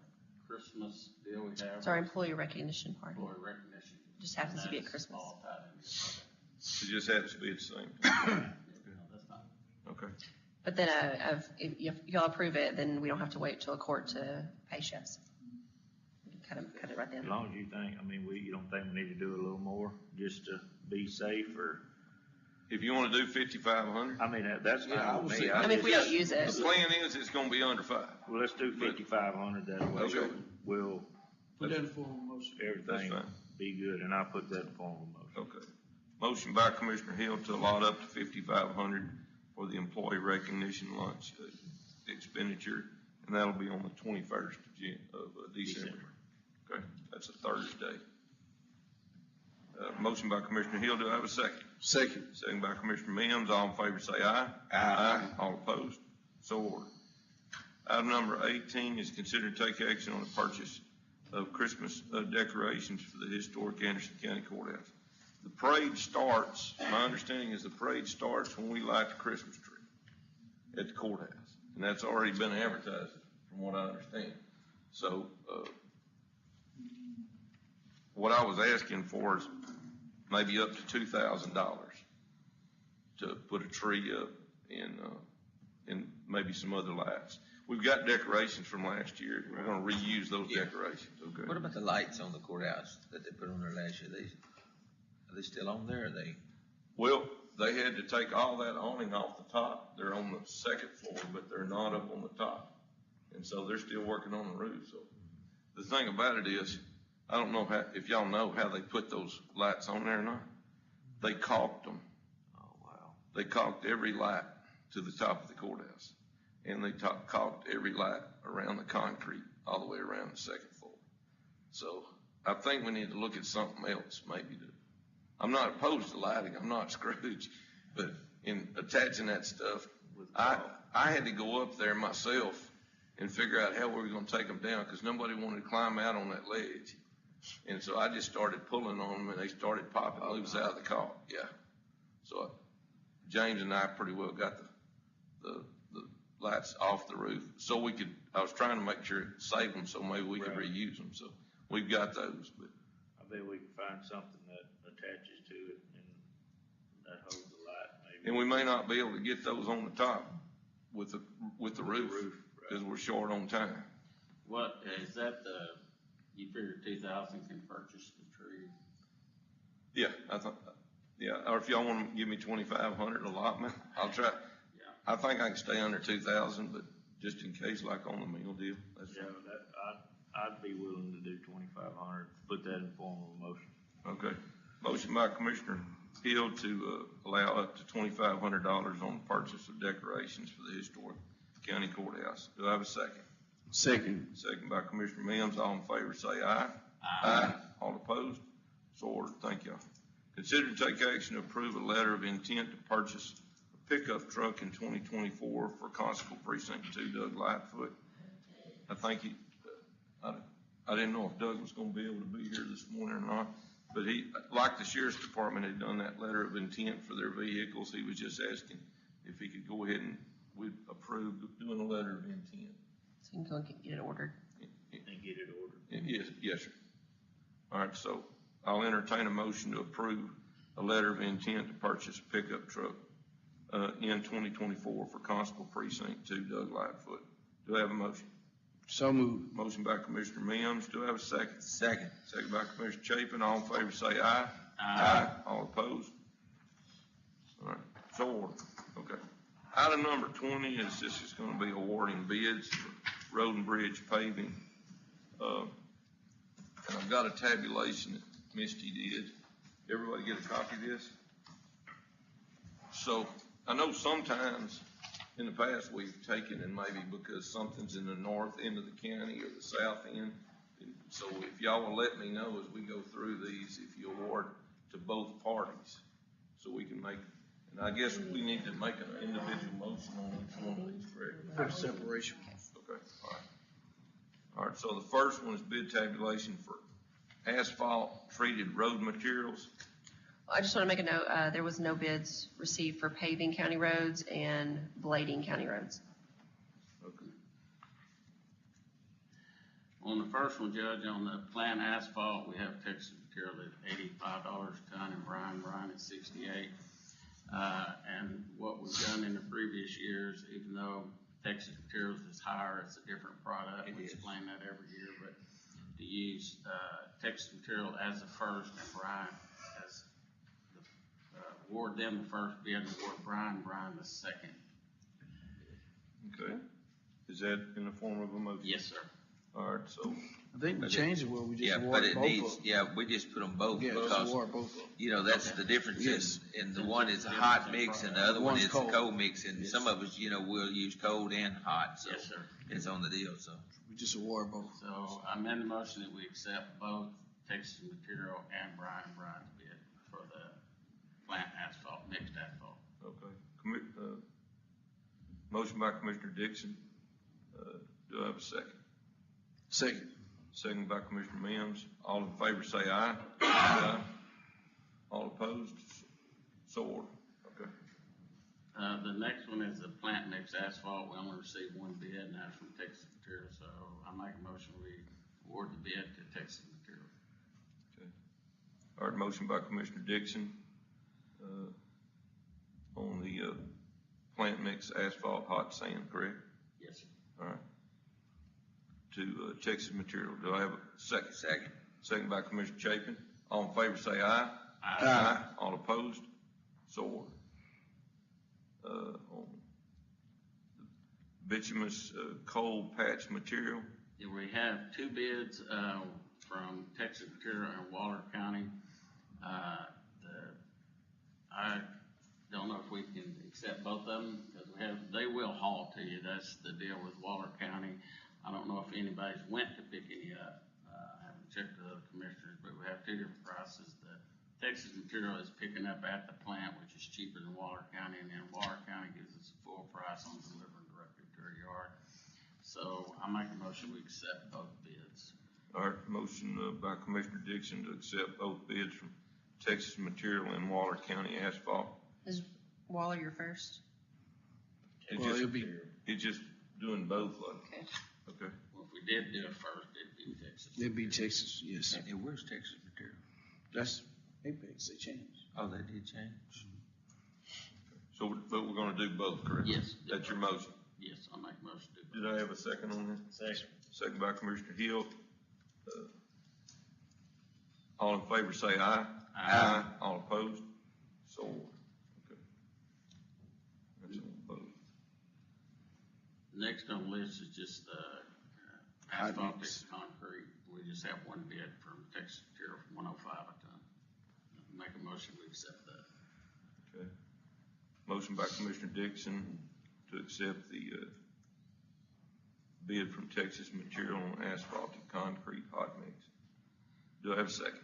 Christmas deal we have. It's our employee recognition party. Employee recognition. Just happens to be at That's Christmas. all tied in. It just happens to be the same. No, that's fine. Okay. But then, if y'all approve it, then we don't have to wait till a court to pay chefs. We can cut it right As then. long as you think, you don't think we need to do a little more just to be safe, or, If you want to do 5,500, that's fine with me. I mean, if we don't use the it, plan is it's going to be under 5. Well, let's do 5,500, that way Okay. we'll, Put that in form of motion. everything fine. be good, and I'll put that in form of a motion. Okay. Motion by Commissioner Hill to allot up to 5,500 for the employee recognition lunch expenditure, and that'll be on the 21st of December. Okay, that's a Thursday. Motion by Commissioner Hill, do I have a second? Second. Second by Commissioner Mims, all in favor say aye. Aye. All opposed, so ordered. Item number 18 is consider to take action on the purchase of Christmas decorations for the historic Anderson County Courthouse. The parade starts, my understanding is the parade starts when we light the Christmas tree at the courthouse. And that's already been advertised, from what I understand. So, what I was asking for is maybe up to $2,000 to put a tree up and maybe some other lights. We've got decorations from last year. We're gonna reuse those decorations, okay? What about the lights on the courthouse that they put on there last year? Are they still on there, or are they? Well, they had to take all that awning off the top. They're on the second floor, but they're not up on the top. And so they're still working on the roof. So the thing about it is, I don't know if y'all know how they put those lights on there or not. They caulked them. Oh, wow. They caulked every light to the top of the courthouse. And they caulked every light around the concrete, all the way around the second floor. So I think we need to look at something else, maybe to, I'm not opposed to lighting, I'm not Scrooge, but in attaching that stuff, I had to go up there myself and figure out how we were gonna take them down, because nobody wanted to climb out on that ledge. And so I just started pulling on them, and they started popping loose out of the caulk, yeah. So James and I pretty well got the lights off the roof, so we could, I was trying to make sure it saved them, so maybe we could reuse them, so we've got those, but. I bet we can find something that attaches to it and that holds the light, maybe. And we may not be able to get those on the top with the roof, because we're short on time. What, is that you figure 2,000 can purchase the tree? Yeah, I thought, yeah, or if y'all want to give me 2,500 allotment, I'll try. Yeah. I think I can stay under 2,000, but just in case, like on the meal deal, that's Yeah, I'd be willing to do 2,500, put that in form of a motion. okay. Motion by Commissioner Hill to allow up to $2,500 on the purchase of decorations for the historic county courthouse. Do I have a second? Second. Second by Commissioner Mims. All in favor say aye. Aye. All opposed? So ordered. Thank y'all. Consider to take action to approve a letter of intent to purchase a pickup truck in 2024 for Constable Precinct 2, Doug Lightfoot. I think I didn't know if Doug was gonna be able to be here this morning or not, But he, like the sheriff's department had done that letter of intent for their vehicles, he was just asking if he could go ahead and we'd approve doing a letter of intent. So you can go and get it ordered. And get it ordered. Yes, yes, sir. All right, so I'll entertain a motion to approve a letter of intent to purchase a pickup truck in 2024 for Constable Precinct 2, Doug Lightfoot. Do I have a motion? So moved. Motion by Commissioner Mims. Do I have a second? Second. Second by Commissioner Chapin. All in favor say aye. Aye. All opposed? All right, so ordered. Okay. Item number 20 is, this is gonna be awarding bids for road and bridge paving. And I've got a tabulation that Misty did. Everybody get a copy of this? So, I know sometimes in the past we've taken, and maybe because something's in the north end of the county or the south end. So if y'all will let me know as we go through these, if you award to both parties, so we can make, and I guess we need to make an individual motion on each one of these, correct? For separation. Okay, all right. All right, so the first one is bid tabulation for asphalt treated road materials. I just want to make a note, there was no bids received for paving county roads and blading county roads. Okay. On the first one, Judge, on the plant asphalt, we have Texas Material at $85 a ton and Bryan at 68. And what we've done in the previous years, even though Texas Materials is higher, it's a different product. We explain that every year, but to use Texas Material as the first and Bryan as award them the first bid and award Bryan the second. Okay. Is that in the form of a motion? Yes, sir. All right, so, I think we changed it where we just Yeah, but awarded it both needs, of them. yeah, we just put them both Yeah, just because, award both of them. you know, that's the difference Yes. in the one is a hot mix and the other one One's is a cold. cold mix. And Yes. some of us, you know, will use cold and hot, so Yes, sir. it's on the deal, so. We just award both. So I amend the motion that we accept both Texas Material and Bryan's bid for the plant asphalt, mixed asphalt. okay. Motion by Commissioner Dixon. Do I have a second? Second. Second by Commissioner Mims. All in favor say aye. Aye. All opposed? So ordered. Okay. The next one is the plant mixed asphalt. We only received one bid, and that's from Texas Material, so I make a motion we award the bid to Texas Material. Okay. All right, motion by Commissioner Dixon, on the, plant mix asphalt hot sand, correct? Yes, sir. All right. To, Texas Material. Do I have a second? Second. Second by Commissioner Chapin. All in favor say aye. Aye. All opposed? So ordered. On bituminous, coal patch material. Yeah, we have two bids, from Texas Material and Waller County. I don't know if we can accept both of them, because they will haul to you. That's the deal with Waller County. I don't know if anybody's went to pick any up. I haven't checked with other commissioners, but we have two different prices. The Texas Material is picking up at the plant, which is cheaper than Waller County, and then Waller County gives us a full price on delivering directly to our yard. So I make a motion we accept both bids. All right, motion by Commissioner Dixon to accept both bids from Texas Material and Waller County Asphalt. Is Waller your first? It Well, just, it'll be, it's just doing both, like, Okay. okay. Well, if we did do it first, it'd be Texas. it'd be Texas, yes. And where's Texas Material? That's Apex, they changed. Oh, they did change? So, but we're gonna do both, correct? Yes. That's your motion. Yes, I make a motion to do both. Did I have a second on that? Second. Second by Commissioner Hill. All in favor say aye. Aye. All opposed? So ordered. Okay. That's on both. Next on the list is just, Hot asphalt mix. mixed concrete. We just have one bid from Texas Material for $105 a ton. Make a motion, we accept that. Okay. Motion by Commissioner Dixon to accept the, bid from Texas Material on asphalted concrete hot mix. Do I have a second?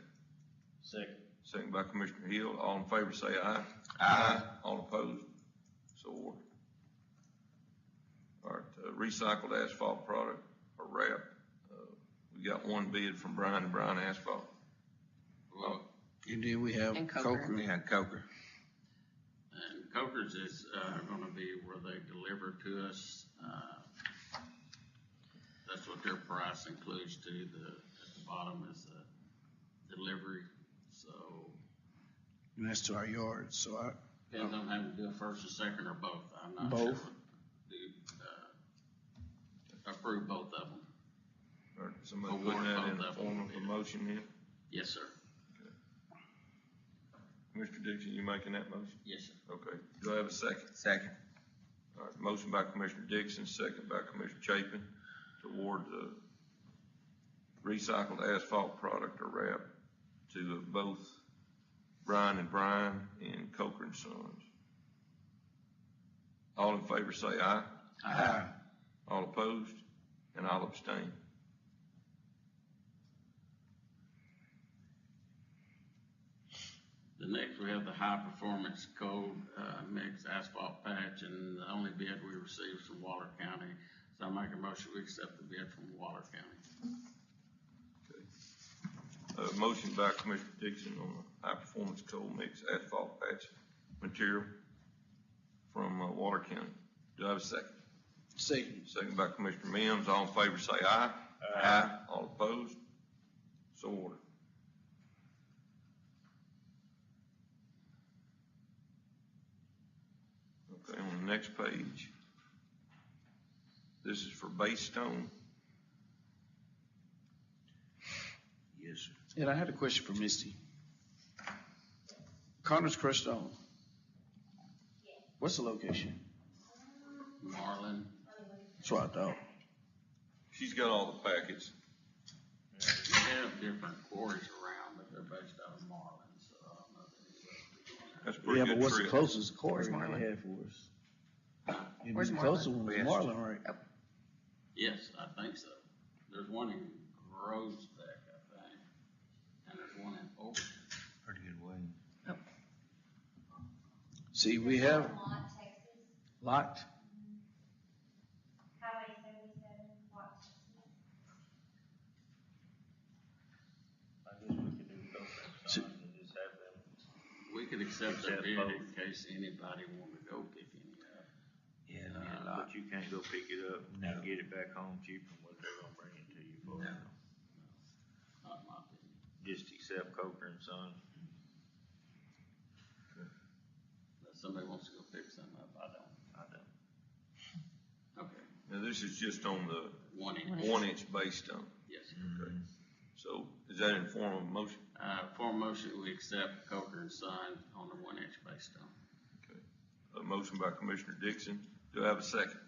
Second. Second by Commissioner Hill. All in favor say aye. Aye. All opposed? So ordered. All right, recycled asphalt product, or RAP. We got one bid from Bryan Asphalt. Well, And then we have And Coker. We had Coker. And Coker's is, gonna be where they deliver to us, that's what their price includes too, at the bottom is the delivery, so. And that's to our yards, so Depends on having to do a first or second or both, I'm not Both. sure. Approve both of them. Or somebody Award putting that in both the of form them, of a yeah. motion then? Yes, sir. Mr. Dixon, you making that motion? Yes, sir. Okay. Do I have a second? Second. All right, motion by Commissioner Dixon, second by Commissioner Chapin to award the recycled asphalt product or RAP to both Brian and Coker and Sons. All in favor say aye. Aye. All opposed? And I'll abstain. The next, we have the high performance cold, mix asphalt patch, and the only bid we received is from Waller County. So I make a motion, we accept the bid from Waller County. Okay. Motion by Commissioner Dixon on the high performance cold mix asphalt patch material from Water County. Do I have a second? second. Second by Commissioner Mims. All in favor say aye. Aye. All opposed? So ordered. Okay, on the next page, this is for base stone. Yes, sir. And I had a question for Misty. Connor's Crushed Stone. What's the location? Marlin, That's what I thought. She's got all the packets. we have different quarries around, but they're based out of Marlin, so I don't know that That's a pretty Yeah, good but what's the trip. closest quarry Where's Marlin? they have for us? It'd be Where's the Marlin? closest one was West. Marlin, right? Yes, I think so. There's one in Groesbeck, I think, and there's one in Overton. Pretty good way. See, we have locked. Highway 77, Watts. I guess we could do Coker and Sons and just have them. We could accept their Accept bid both. in case anybody wanted to go pick any up. Yeah, But you can't go pick it up No. and get it back home cheaper than what they're gonna bring it to you for. No. Not my opinion. Just accept Coker and Sons. Unless somebody wants to go pick something up, I don't. Okay, Now, this is just on the 1 inch. 1 inch base stone. Yes, sir. Okay. So is that in form of a motion? For a motion, we accept Coker and Son on the 1 inch base stone. Okay. A motion by Commissioner Dixon. Do I have a second?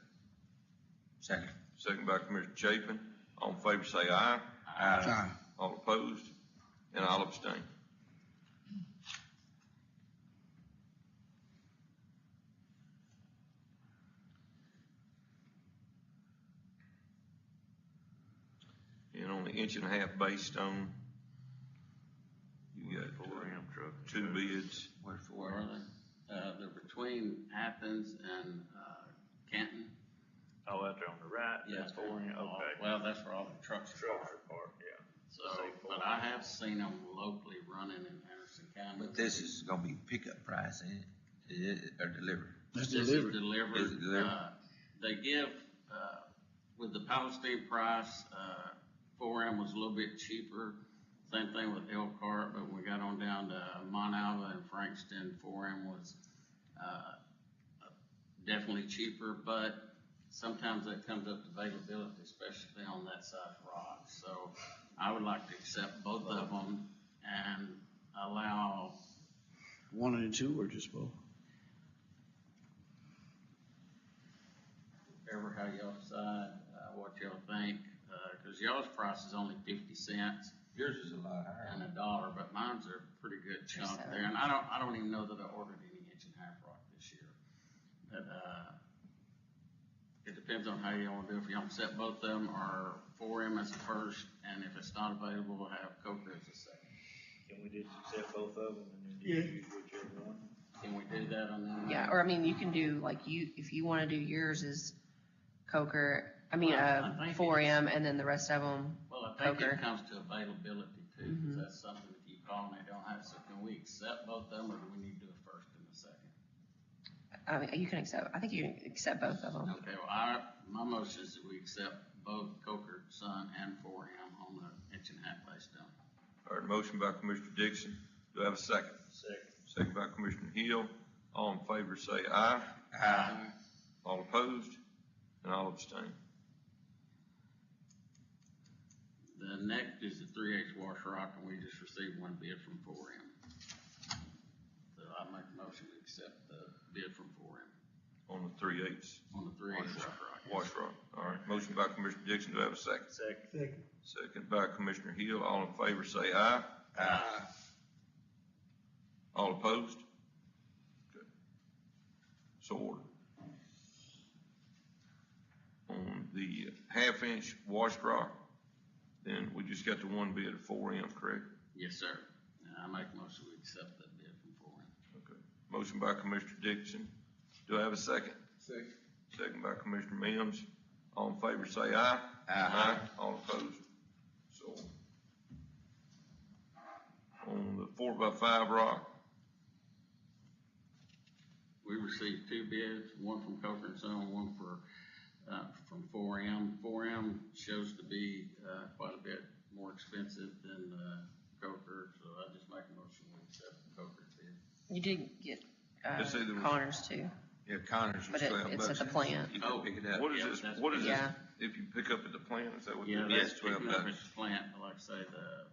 Second. Second by Commissioner Chapin. All in favor say aye. Aye. All opposed? And I'll abstain. And on the 1.5 base stone, you got 4M truck. two bids. Where Where for? are they? They're between Athens and, Canton. Oh, out there on the right, that's 4M, okay. Well, that's where all the trucks are Trucks parked. are parked, yeah. So, but I have seen them locally running in Anderson County. But this is gonna be pickup price, ain't it? Or delivery? That's This is delivered. delivered. Is it delivered? They give, with the power steam price, 4M was a little bit cheaper. Same thing with Elkhart, but when we got on down to Mont Alva and Frankston, 4M was, definitely cheaper, but sometimes that comes up to availability, especially on that size rock. So I would like to accept both of them and allow, 1 and 2 or just both? whatever how y'all decide, what y'all think, cause y'all's price is only 50 cents Yours is a lot higher. and $1, but mine's a pretty good chunk there. And I don't even know that I ordered any 1.5 rock this year. But, it depends on how you wanna do it. If you want to set both of them or 4M as a first, and if it's not available, we'll have Coker as a second. Can we just accept both of them and then just use whichever one? Can we do that on them? Yeah, or I mean, you can do, like, if you wanna do yours as Coker, I think 4M, and then the rest of them, Well, I think Coker. it comes to availability too, 'cause that's something if you call calling, they don't have, so can we accept both of them, or do we need to do a first and a second? I mean, you can accept, I think you can accept both of them. Okay, well, my motion is that we accept both Coker Sun and 4M on the inch and a half base dump. All right, motion by Commissioner Dixon. Do I have a second? Second. Second by Commissioner Hill. All in favor say aye. Aye. All opposed? And all abstain. The next is the 3/8 wash rock, and we just received one bid from 4M. So I make a motion to accept the bid from 4M On the 3/8 on the 3/8 wash rock. wash rock. All right, motion by Commissioner Dixon. Do I have a second? Second. Second by Commissioner Hill. All in favor say aye. Aye. All opposed? Okay. So ordered. On the half-inch wash rock, then we just got the one bid of 4M, correct? Yes, sir. I make a motion we accept that bid from 4M. Okay. Motion by Commissioner Dixon. Do I have a second? Second. Second by Commissioner Mims. All in favor say aye. Aye. All opposed? So on the 4x5 rock, We received two bids, one from Coker and Son, one from 4M. 4M shows to be, quite a bit more expensive than, Coker, so I just make a motion to accept the Coker bid. You did get, Let's say there was- Connors too, Yeah, Connors but was it's at the plant. You can pick it up. what is Yeah, this, that's- what is this, Yeah. if you pick up at the plant, is that what? Yeah, it is? that's picking up at $12. the plant, but like I say, the.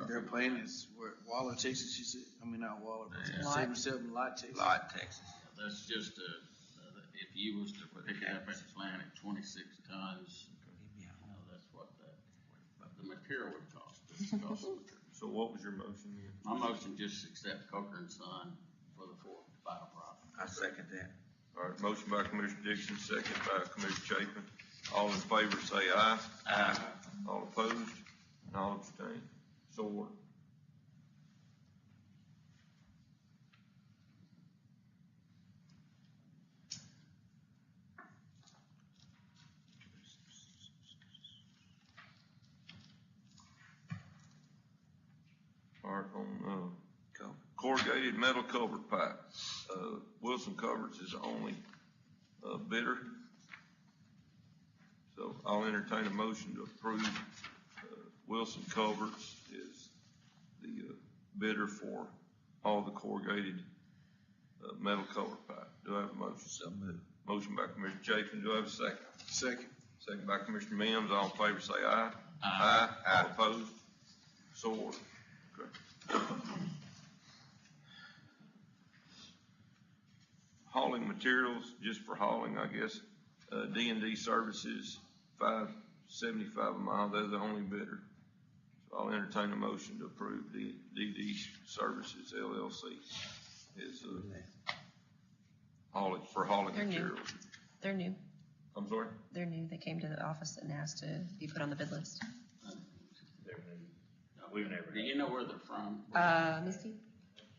Their plan is where, Waller, Texas, you said, I mean, not Waller, but Yeah. 77 Lot, Texas. Lott, Texas. That's just if you was to pick it up at the plant at 26 tons, that's what the material would cost. The cost of material. So what was your motion then? My motion just accept Coker and Son for the 4x5 rock. I second that. All right, motion by Commissioner Dixon, second by Commissioner Chapin. All in favor say aye. Aye. All opposed and all abstain. So ordered. All right, on, corrugated metal culvert pipe, Wilson Culverts is the only, bidder. So I'll entertain a motion to approve, Wilson Culverts is the, bidder for all the corrugated, metal culvert pipe. Do I have a motion? So moved. Motion by Commissioner Chapin, do I have a second? Second. Second by Commissioner Mims, all in favor say aye. Aye. All opposed? So ordered. Okay. Hauling materials, just for hauling, I guess, D&D Services, $5.75 a mile, they're the only bidder. So I'll entertain a motion to approve D&D Services LLC is, hauling, for hauling They're new. materials. They're new. I'm sorry? They're new. They came to the office and asked to be put on the bid list. They're new. No, we've never. Do you know where they're from? Misty?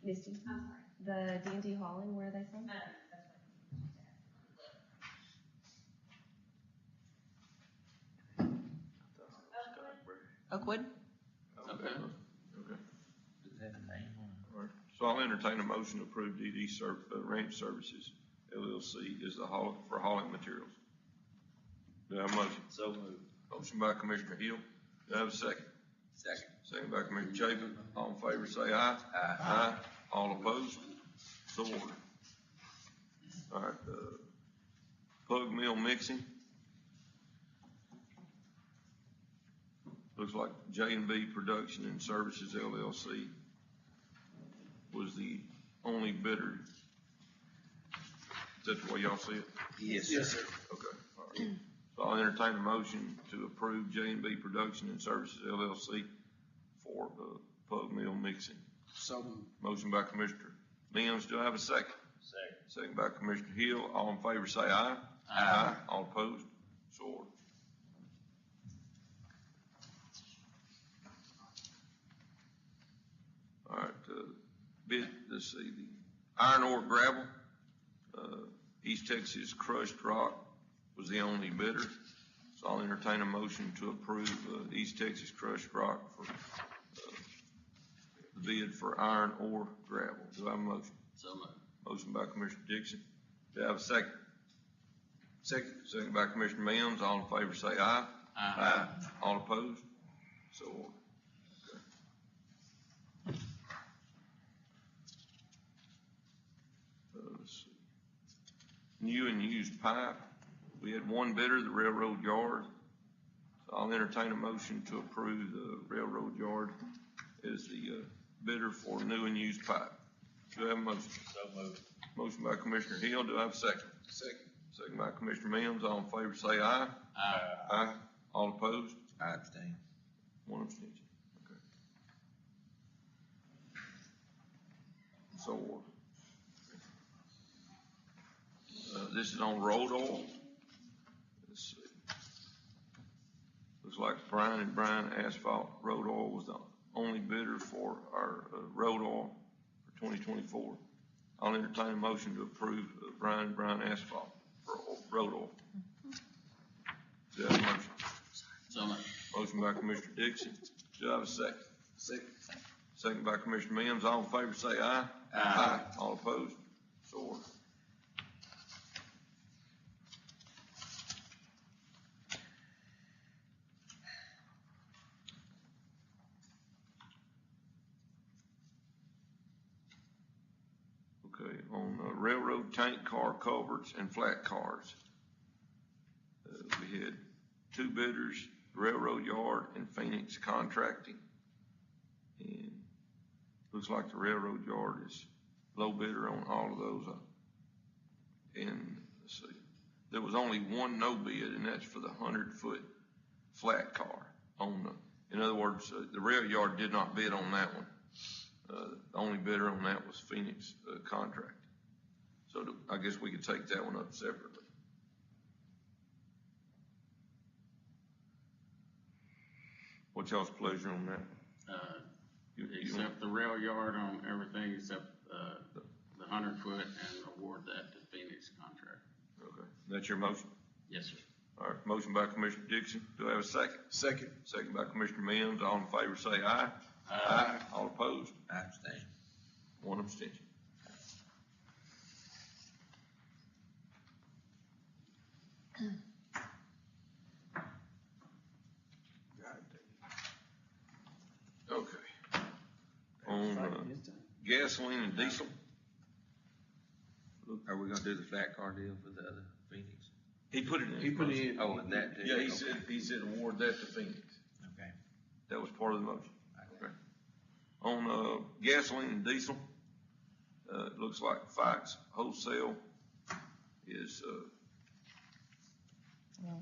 Misty? The D&D hauling, where are they from? Oakwood? Okay. Okay. Does that have a name on it? All right. So I'll entertain a motion to approve Ranch Services LLC is the for hauling materials. Do I have a motion? So moved. Motion by Commissioner Hill. Do I have a second? Second. Second by Commissioner Chapin. All in favor say aye. Aye. Aye. All opposed? So ordered. All right, plug mill mixing. Looks like J&B Production and Services LLC was the only bidder. Is that the way y'all see it? Yes, Yes, sir. sir. Okay, all right. So I'll entertain a motion to approve J&B Production and Services LLC for the plug mill mixing. So moved. Motion by Commissioner Mims, do I have a second? Second. Second by Commissioner Hill, all in favor say aye. Aye. All opposed, so ordered. All right, bid, let's see, the iron ore gravel, East Texas crushed rock was the only bidder. So I'll entertain a motion to approve, East Texas crushed rock for, the bid for iron ore gravel. Do I have a motion? So moved. Motion by Commissioner Dixon. Do I have a second? Second. Second by Commissioner Mims. All in favor say aye. Aye. All opposed? So ordered. Okay. Let's see. New and used pipe. We had one bidder, the railroad yard. So I'll entertain a motion to approve the railroad yard as the bidder for new and used pipe. Do I have a motion? So moved. Motion by Commissioner Hill. Do I have a second? Second. Second by Commissioner Mims. All in favor say aye. Aye. Aye. All opposed? I abstain. One abstention. Okay. So ordered. This is on road oil. Let's see. Looks like Bryan and Bryan Asphalt Road Oil was the only bidder for our road oil for 2024. I'll entertain a motion to approve Bryan and Bryan Asphalt for road oil. Do I have a motion? So moved. Motion by Commissioner Dixon. Do I have a second? Second. Second by Commissioner Mims. All in favor say aye. Aye. All opposed? So ordered. Okay, on railroad tank car culverts and flat cars. We had two bidders, Railroad Yard and Phoenix Contracting. And looks like the Railroad Yard is low bidder on all of those. And let's see, there was only one no bid, and that's for the 100-foot flat car on the, in other words, the Rail Yard did not bid on that one. The only bidder on that was Phoenix Contracting. So I guess we could take that one up separately. What's y'all's pleasure on that? Accept the rail yard on everything except, the 100-foot and award that to Phoenix Contract. Okay, that's your motion? Yes, sir. All right, motion by Commissioner Dixon. Do I have a second? Second. Second by Commissioner Mims. All in favor say aye. Aye. All opposed? I abstain. One abstention. Okay. On gasoline and diesel. Are we gonna do the flat car deal for the other Phoenix? He put it in. He put it in. Oh, and that too? Yeah, he Okay. said award that to Phoenix. Okay. That was part of the motion. Okay. On, gasoline and diesel, it looks like Fikes Wholesale is,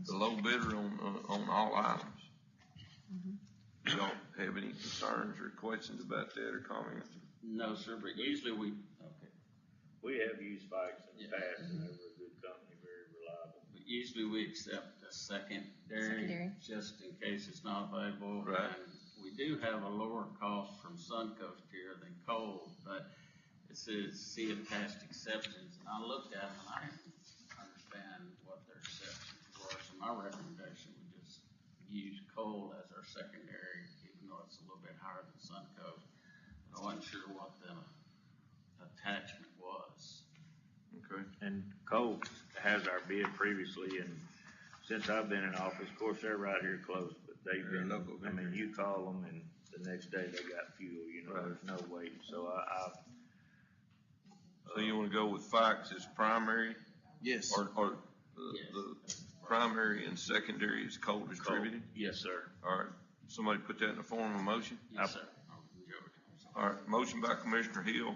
the low bidder on all items. Do y'all have any concerns or questions about that or comments? No, sir, but usually we, okay. We have used Fikes in the Yeah. past, and they were a good company, very reliable. But usually we accept a secondary, just in case it's not available. Right. And we do have a lower cost from Suncoast here than coal, but it says see attached exceptions. And I looked at them and I didn't understand what their exceptions were. So my recommendation would just use coal as our secondary, even though it's a little bit higher than Suncoast. But I wasn't sure what the attachment was. Okay. And Cole has our bid previously, and since I've been in office, of course, they're right here close, but they've They're been, local I mean, vendors. you call them and the next day they got fuel, you know, Right. there's no wait. So So you wanna go with Fikes as primary? Yes. Or Yes. the primary and secondary is coal distributed? Yes, sir. All right, somebody put that in the form of a motion? Yes, sir. Oh, George, I'm sorry. All right, motion by Commissioner Hill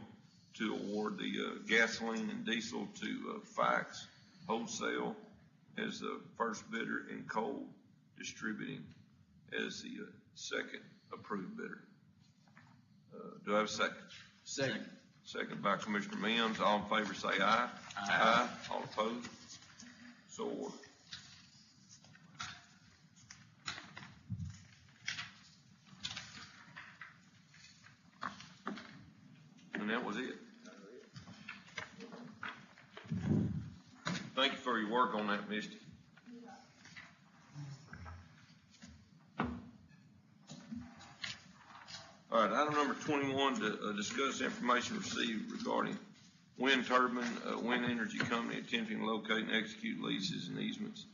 to award the gasoline and diesel to Fikes Wholesale as the first bidder and coal distributing as the second approved bidder. Do I have a second? Second. Second by Commissioner Mims. All in favor say aye. Aye. All opposed? So ordered. And that was it. Thank you for your work on that, Misty. All All right, item number 21, to discuss information received regarding wind turbine, wind energy company attempting to locate and execute leases and easements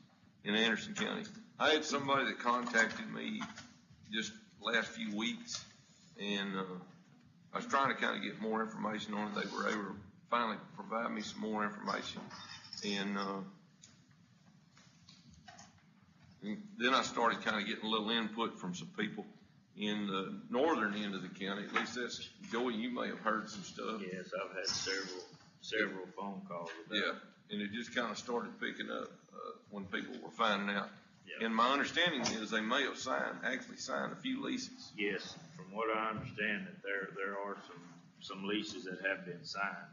in Anderson County. I had somebody that contacted me just last few weeks, and I was trying to kind of get more information on it. They were able to finally provide me some more information, and then I started kind of getting a little input from some people in the northern end of the county. At least that's, Joey, you may have heard some stuff. Yes, I've had several phone calls about it. Yeah, and it just kind of started picking up when people were finding out. Yeah. And my understanding is they may have actually signed a few leases. Yes, from what I understand, that there are some leases that have been signed,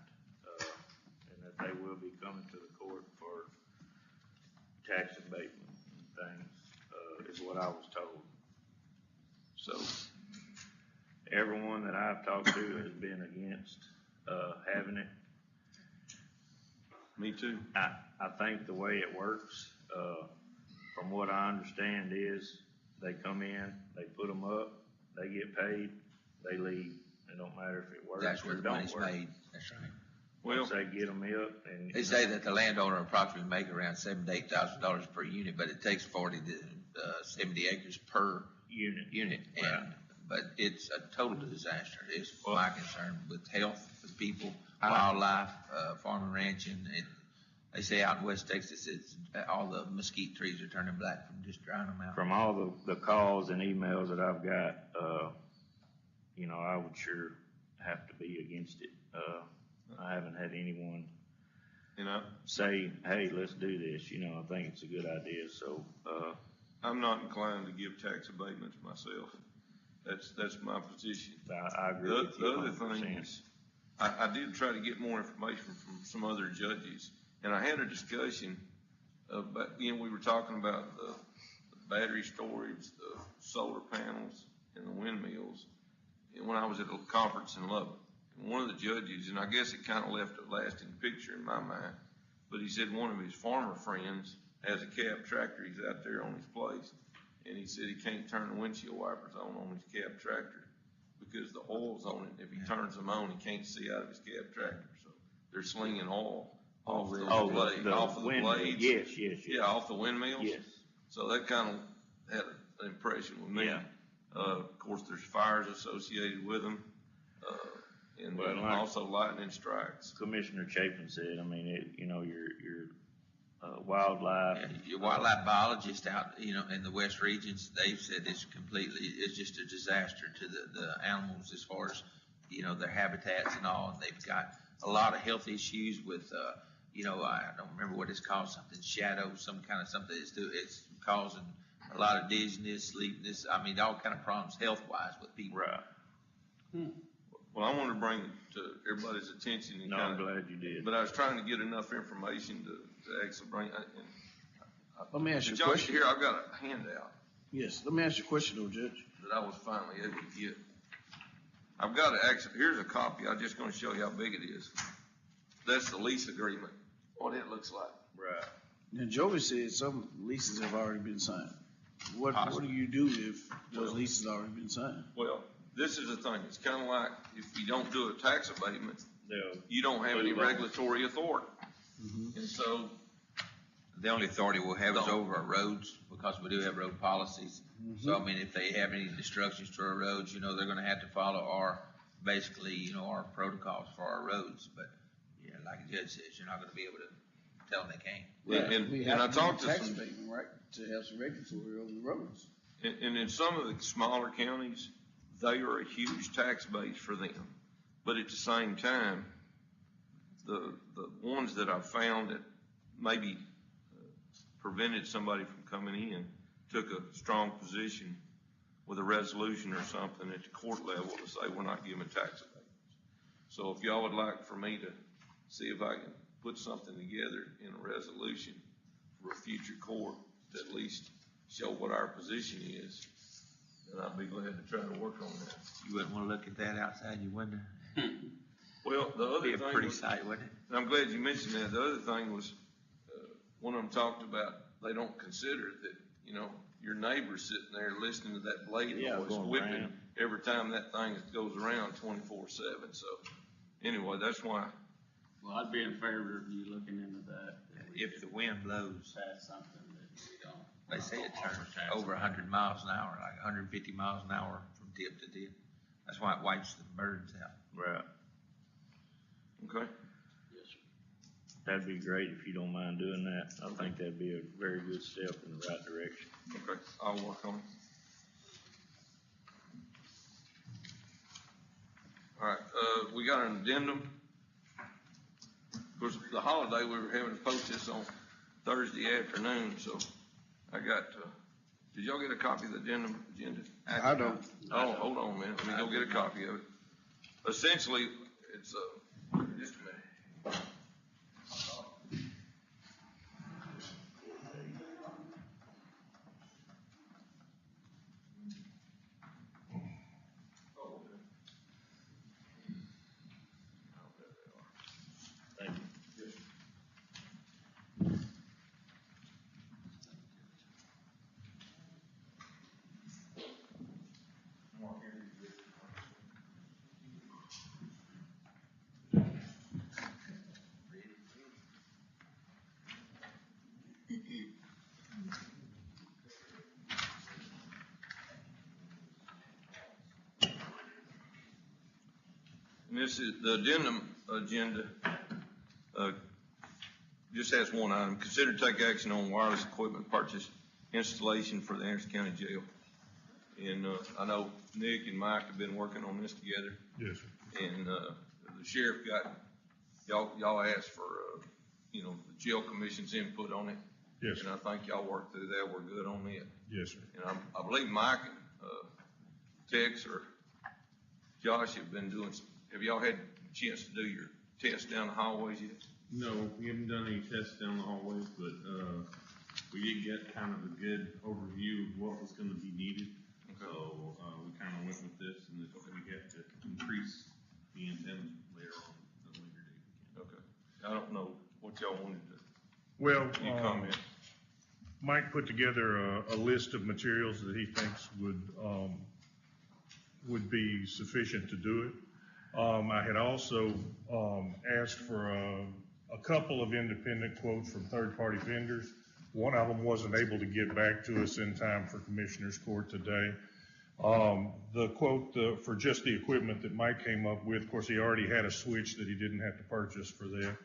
and that they will be coming to the court for tax abatement and things, is what I was told. So, everyone that I've talked to has been against, having it. Me too. I think the way it works, from what I understand is, they come in, they put them up, they get paid, they leave. It don't matter if it works That's or where it the don't money's work. made, that's right. Well, Once they get them up and. They say that the landowner approximately make around $7,000 to $8,000 per unit, but it takes 40 to 70 acres per unit. Right. And, but it's a total disaster. It's my concern with health for people, I- wildlife, farming and ranching. They say out in West Texas, it's, all the mesquite trees are turning black from just drying them out. From all the calls and emails that I've got, I would sure have to be against it. I haven't had anyone say, hey, let's do this. I think it's a good idea. So, I'm not inclined to give tax abatements myself. That's my position. I agree with you The other 100%. thing is, I did try to get more information from some other judges, and I had a discussion about, we were talking about the battery storage, the solar panels, and the windmills, and when I was at a conference in Lubbock. And one of the judges, and I guess it kind of left a lasting picture in my mind, but he said one of his farmer friends has a cab tractor. He's out there on his place, and he said he can't turn the windshield wipers on his cab tractor because the oil's on it. If he turns them on, he can't see out of his cab tractor. So they're slinging oil off the blades. Yes. Yeah, off the windmills. Yes. So that kind of had an impression with me. Yeah. Of course, there's fires associated with them, and Well, like- also lightning strikes. Commissioner Chapin said, your wildlife. Your wildlife biologist out, in the west regions, they've said it's just a disaster to the animals as far as, their habitats and all. And they've got a lot of health issues with, I don't remember what it's called, something shadow, some kind of something. It's causing a lot of dizziness, sleepiness. All kind of problems health-wise with people. Right. Well, I wanted to bring it to everybody's attention. And No, I'm glad you did. But I was trying to get enough information to actually bring. Let me ask you a Judge, question. here, I've got a handout Yes, let me ask you a question though, Judge. that I was finally able to get. I've got here's a copy. I'm just going to show you how big it is. That's the lease agreement, what it looks like. Right. Now, Joey said some leases have already been signed. What do you do if those leases already been signed? Well, this is the thing. It's kind of like if you don't do a tax abatement, No. you don't have any regulatory authority. And so, The only authority we'll have is over our roads, because we do have road policies. So, if they have any destructions to our roads, they're gonna have to follow our protocols for our roads. But, like the judge says, you're not gonna be able to tell them they can't. We and I have to talked do to tax some, abatement, right, to have some regulatory over the roads. and in some of the smaller counties, they are a huge tax base for them. But at the same time, the ones that I've found that maybe prevented somebody from coming in took a strong position with a resolution or something at the court level to say we're not giving tax abatements. So if y'all would like for me to see if I can put something together in a resolution for a future court to at least show what our position is, then I'd be glad to try to work on that. You wouldn't wanna look at that outside your window? Well, the other Be a thing pretty was, sight, wouldn't it? and I'm glad you mentioned that. The other thing was, one of them talked about they don't consider that, your neighbor's sitting there listening to that blade Yeah, noise going whipping around. every time that thing goes around 24/7. So anyway, that's why. Well, I'd be in favor of you looking into that. If the wind blows, That's something that we don't. they say it turns over 100 miles an hour, like 150 miles an hour from tip to tip. That's why it wipes the birds out. Right. Okay. Yes, sir. That'd be great if you don't mind doing that. I think that'd be a very good step in the right direction. Okay. I'll work on it. All right. We got an addendum. Of course, the holiday, we were having to post this on Thursday afternoon, so I got, did y'all get a copy of the addendum agenda? I don't. Oh, hold on a minute, let me go get a copy of it. Essentially, it's, just a minute. Thank you. And this is, the addendum agenda, just has one item. Consider to take action on wireless equipment purchase installation for the Anderson County Jail. And, I know Nick and Mike have been working on this together. Yes, sir. And, the sheriff got, y'all asked for, the jail commission's input on it. Yes, sir. And I think y'all worked through that. We're good on it. Yes, sir. And I believe Mike and, Tex or Josh have been doing, have y'all had a chance to do your test down the hallways yet? No, we haven't done any tests down the hallways, but, we did get kind of a good overview of what was gonna be needed. So, we kind of went with this, and if we have to increase the antenna later on, at a later date. Okay. I don't know what y'all wanted to, Well, you comment? Mike put together a list of materials that he thinks would be sufficient to do it. I had also asked for a couple of independent quotes from third-party vendors. One of them wasn't able to get back to us in time for Commissioners Court today. The quote for just the equipment that Mike came up with, of course, he already had a switch that he didn't have to purchase for that,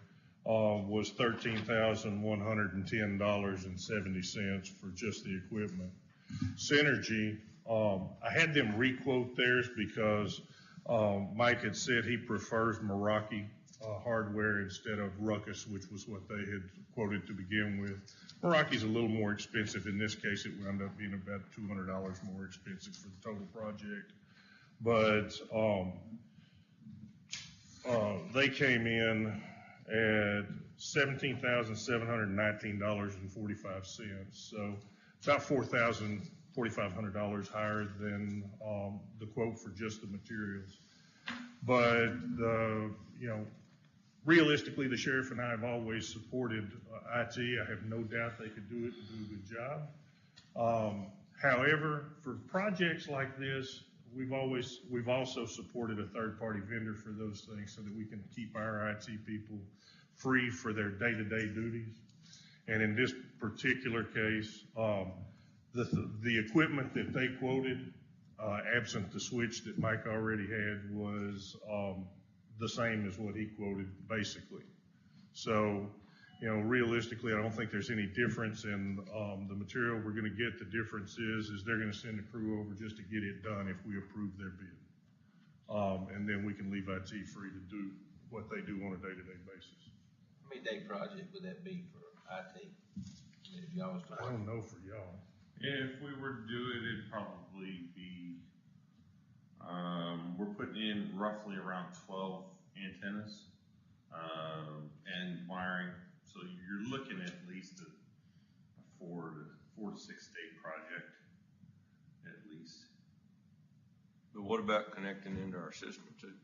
was $13,110.70 for just the equipment. Synergy, I had them re-quote theirs because Mike had said he prefers Meraki hardware instead of Ruckus, which was what they had quoted to begin with. Meraki's a little more expensive. In this case, it wound up being about $200 more expensive for the total project. But they came in at $17,719.45. So about $4,500 higher than the quote for just the materials. But realistically, the sheriff and I have always supported IT. I have no doubt they could do it and do a good job. However, for projects like this, we've also supported a third-party vendor for those things so that we can keep our IT people free for their day-to-day duties. And in this particular case, the equipment that they quoted, absent the switch that Mike already had, was the same as what he quoted, basically. So, realistically, I don't think there's any difference in the material we're going to get. The difference is they're going to send a crew over just to get it done if we approve their bid. And then we can leave IT free to do what they do on a day-to-day basis. How many day project would that be for IT? If y'all was to I don't know for y'all. Yeah, if we were to do it, it'd probably be, we're putting in roughly around 12 antennas, and wiring. So you're looking at least a 4 to 6 day project, at least. But what about connecting into our system too?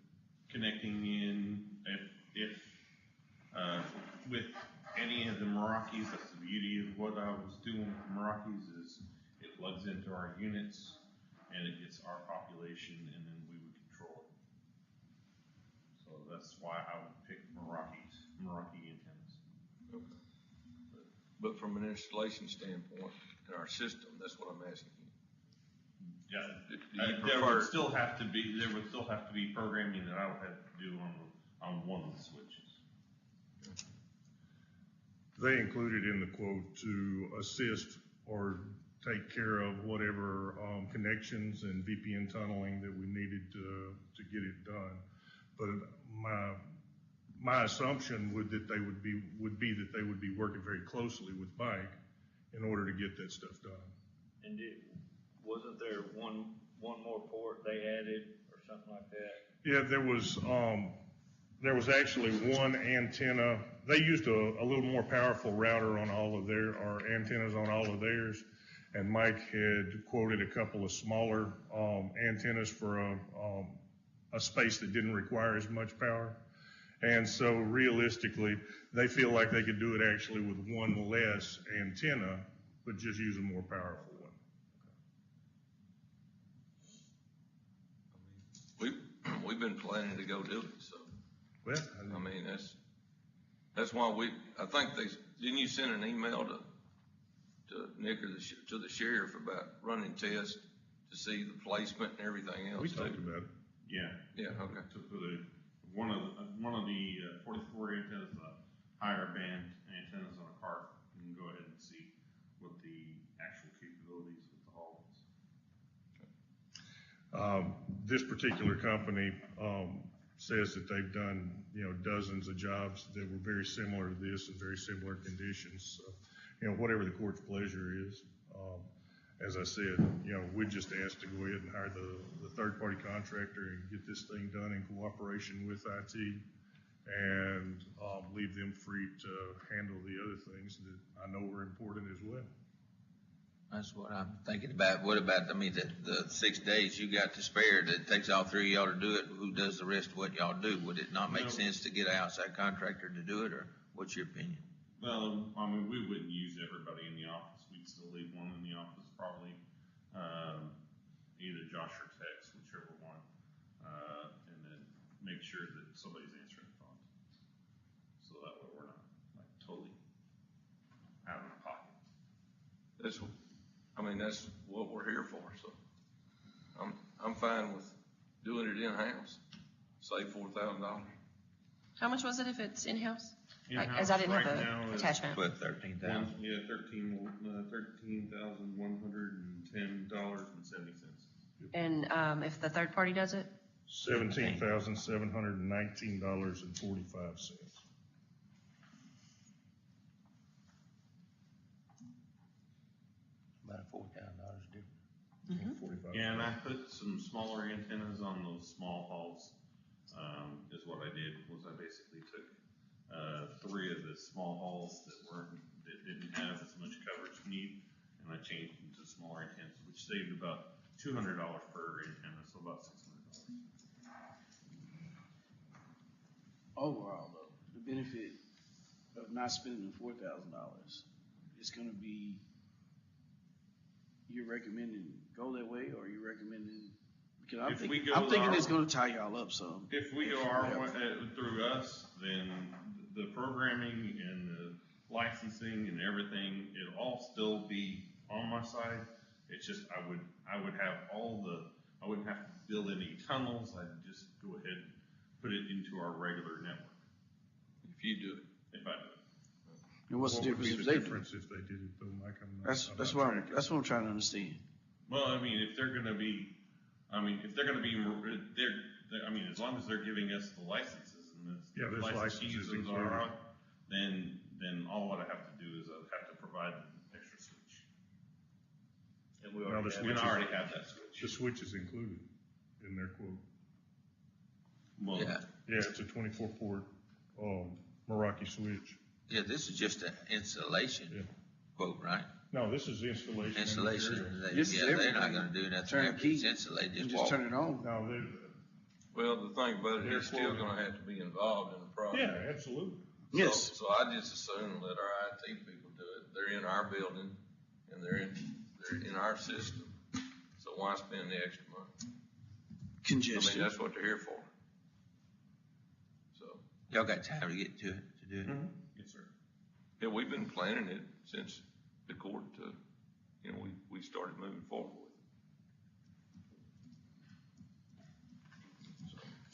Connecting in, if with any of the Meraki's, that's the beauty of what I was doing with the Meraki's, is it plugs into our units. and it gets our population, and then we would control it. So that's why I would pick Meraki antennas. Okay. But from an installation standpoint, in our system, that's what I'm asking you. Yeah, Do you there prefer- would still have to be programming that I would have to do on one of the switches. They included in the quote to assist or take care of whatever connections and VPN tunneling that we needed to get it done. But my assumption would be that they would be working very closely with Mike in order to get that stuff done. And wasn't there one more port they added or something like that? Yeah, there was actually one antenna. They used a little more powerful router on all of or antennas on all of theirs. And Mike had quoted a couple of smaller antennas for a space that didn't require as much power. And so realistically, they feel like they could do it actually with one less antenna, but just use a more powerful one. We've been planning to go do it, so. Well, I mean, that's why I think didn't you send an email to Nick or to the sheriff about running tests to see the placement and everything else? We talked about it. Yeah. Yeah, okay. To put one of the 44 antennas, the higher band antennas on a car, you can go ahead and see what the actual capabilities with the Hall is. This particular company says that they've done, dozens of jobs that were very similar to this in very similar conditions. So, whatever the court's pleasure is. As I said, we just asked to go ahead and hire the third-party contractor and get this thing done in cooperation with IT and leave them free to handle the other things that I know are important as well. That's what I'm thinking about. What about, the 6 days you got to spare, that it takes all three of y'all to do it, who does the rest of what y'all do? Would it not make sense to get an outside contractor to do it, or what's your opinion? Well, we wouldn't use everybody in the office. We'd still leave one in the office, probably, either Josh or Tex, whichever one, and then make sure that somebody's answering the phone. So that way we're not totally out of the pocket. That's what we're here for, so I'm fine with doing it in-house, save $4,000. How much was it if it's in-house? In-house As I didn't have right the now is attachment. Put 13,000. Yeah, $13,110.70. And if the third party does it? $17,719.45. About a $4,000 difference. Yeah, and I put some smaller antennas on those small halls. Is what I did, was I basically took 3 of the small halls that didn't have as much coverage need, and I changed them to smaller antennas, which saved about $200 per antenna, so about $600. Overall, though, the benefit of not spending the $4,000 is gonna be, you're recommending go that way, or you're recommending, because I'm thinking it's gonna tie y'all up some. If we go our way, through us, then the programming and the licensing and everything, it'll all still be on my side. It's just, I would have I wouldn't have to build any tunnels. I'd just go ahead and put it into our regular network. If you do it. If I do it. And what's the difference if they do it? If they did it though, Mike? That's what I'm trying to understand. Well, if they're gonna be, as long as they're giving us the licenses and the there's licenses included. are on, then all what I have to do is I have to provide an extra switch. And we already have that switch. The switch is included in their quote. Well, Yeah. Yeah, it's a 24-port Meraki switch. Yeah, this is just an installation quote, right? No, this is installation. Installation. This is They're everything. not gonna do nothing Turn after key. it's insulated, You just just walk. turn it on. No, Well, the thing about it, he's still gonna have to be involved in the process. yeah, absolutely. Yes. So I just assume let our IT people do it. They're in our building and they're in our system. So So why spend the extra money? I mean, Congestion. that's what they're here for. So, Y'all got time to get to it, to do it? Yes, sir. yeah, we've been planning it since the court, we started moving forward with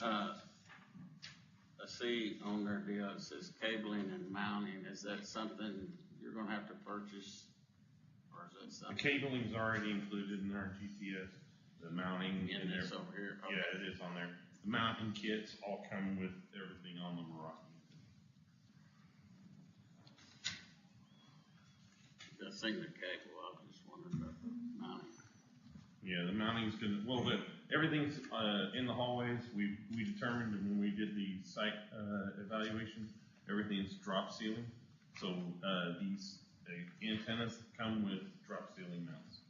it. I see on their deal, it says cabling and mounting, is that something you're gonna have to purchase? Or is that The something cabling's already included in our GTS, the mounting in in there. this over here? Okay. Yeah, it is on there. The mounting kits all come with everything on the Meraki. I seen the cable, I was just wondering about the mounting. Yeah, the mounting's gonna, everything's, in the hallways. We determined when we did the site, evaluation, everything's drop ceiling. So, these antennas come with drop ceiling mounts.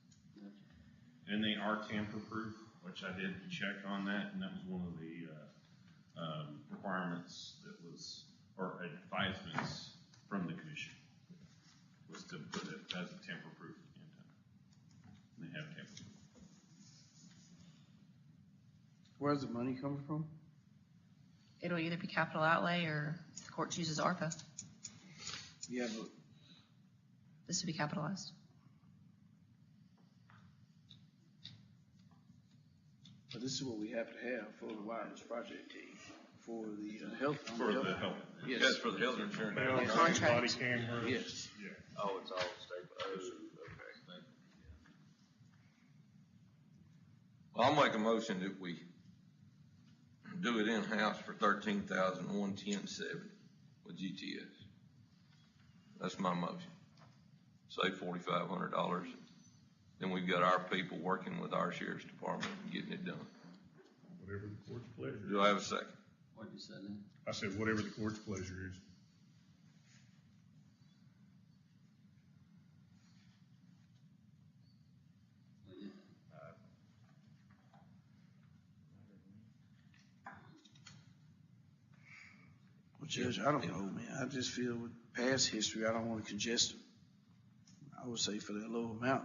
And they are tamper-proof, which I did check on that, and that was one of the, requirements that was, or advisements from the commission, was to put it as a tamper-proof antenna. And they have tamper-proof. Where's the money coming from? It'll either be capital outlay or if the court chooses ARPA. Yeah, but This will be capitalized. this is what we have to have for the wireless project, for the health. For the health. Yes. Yes, for the health insurance. Contract. Body cameras. Yes. Yeah. Oh, it's all state, okay. I'll make a motion that we do it in-house for $13,110.70 with GTS. That's my motion. Save $4,500. Then we've got our people working with our sheriff's department and getting it done. Whatever the court's pleasure is. Do I have a second? What'd you say then? I said, whatever the court's pleasure is. Well, Judge, I don't know, man. I just feel with past history, I don't want to congest them. I would say for that low amount,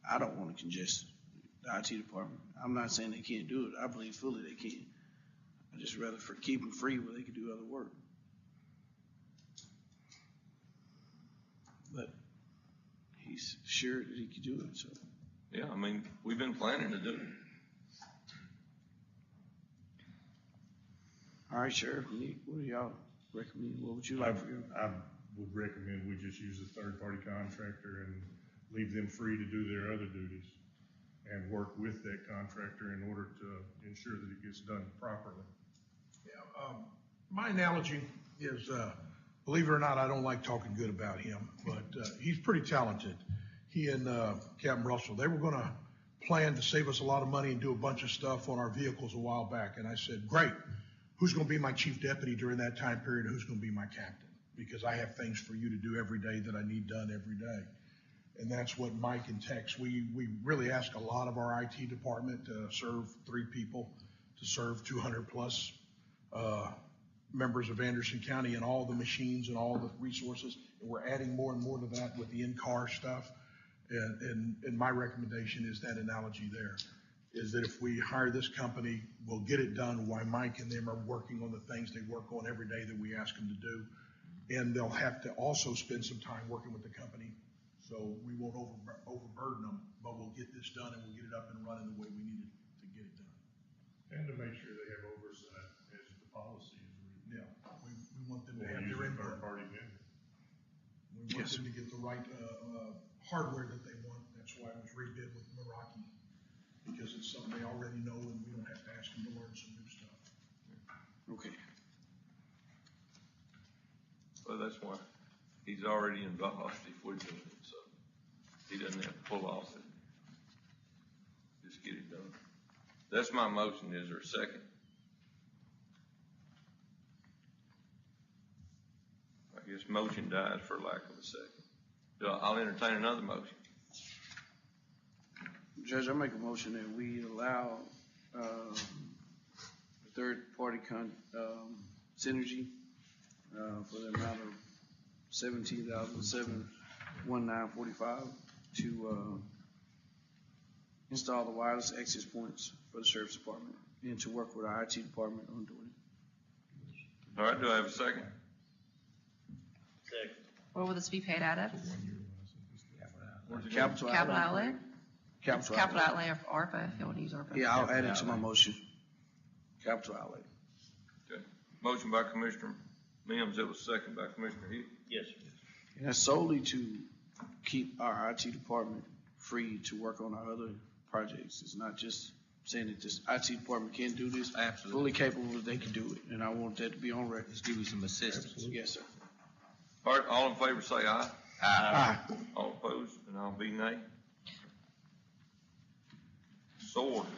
I don't want to congest the IT department. I'm not saying they can't do it. I believe fully they can. I just rather keep them free where they can do other work. But he's sure that he could do it, so. Yeah, I mean, we've been planning to do it. All right, Sheriff, what do y'all recommend? What would you like for your? I would recommend we just use a third-party contractor and leave them free to do their other duties and work with that contractor in order to ensure that it gets done properly. Yeah, my analogy is, believe it or not, I don't like talking good about him, but he's pretty talented. He and Captain Russell, they were gonna plan to save us a lot of money and do a bunch of stuff on our vehicles a while back. And I said, great, who's gonna be my chief deputy during that time period? Who's gonna be my captain? Because I have things for you to do every day that I need done every day. And that's what Mike and Tex, we really ask a lot of our IT department to serve 3 people, to serve 200 plus members of Anderson County and all the machines and all the resources. And we're adding more and more to that with the in-car stuff. And my recommendation is that analogy there, is that if we hire this company, we'll get it done while Mike and them are working on the things they work on every day that we ask them to do. And they'll have to also spend some time working with the company. So we won't overburden them, but we'll get this done and we'll get it up and running the way we need it to get it done. And to make sure they have oversight as the policy is written. Yeah, we want them to Or have use their a input. third-party vendor. We want them to get the right hardware that they want. That's why it was rebid with Meraki, because it's something they already know and we don't have to ask them to learn some new stuff. Okay. Well, that's why he's already involved if we're doing it, so he doesn't have to pull off it. Just get it done. That's my motion. Is there a second? I guess motion dies for lack of a second. I'll entertain another motion. Judge, I make a motion that we allow third-party synergy for the amount of $17,719.45 to install the wireless access points for the sheriff's department, and to work with our IT department on doing it. All right, do I have a second? Second. Where will this be paid out of? Capital Capital outlay? Capital Capital outlay or ARPA, if you want to use ARPA. Yeah, I'll add it to my motion. Capital outlay. Okay. Motion by Commissioner Mims, that was second by Commissioner Hill. Yes, sir. And that's solely to keep our IT department free to work on our other projects. It's not just saying that this IT department can do this. Absolutely. Fully capable that they can do it, and I want that to be on record. Just give you some assistance. Yes, sir. All right, all in favor say aye. Aye. All opposed, and I'll be nay. So ordered.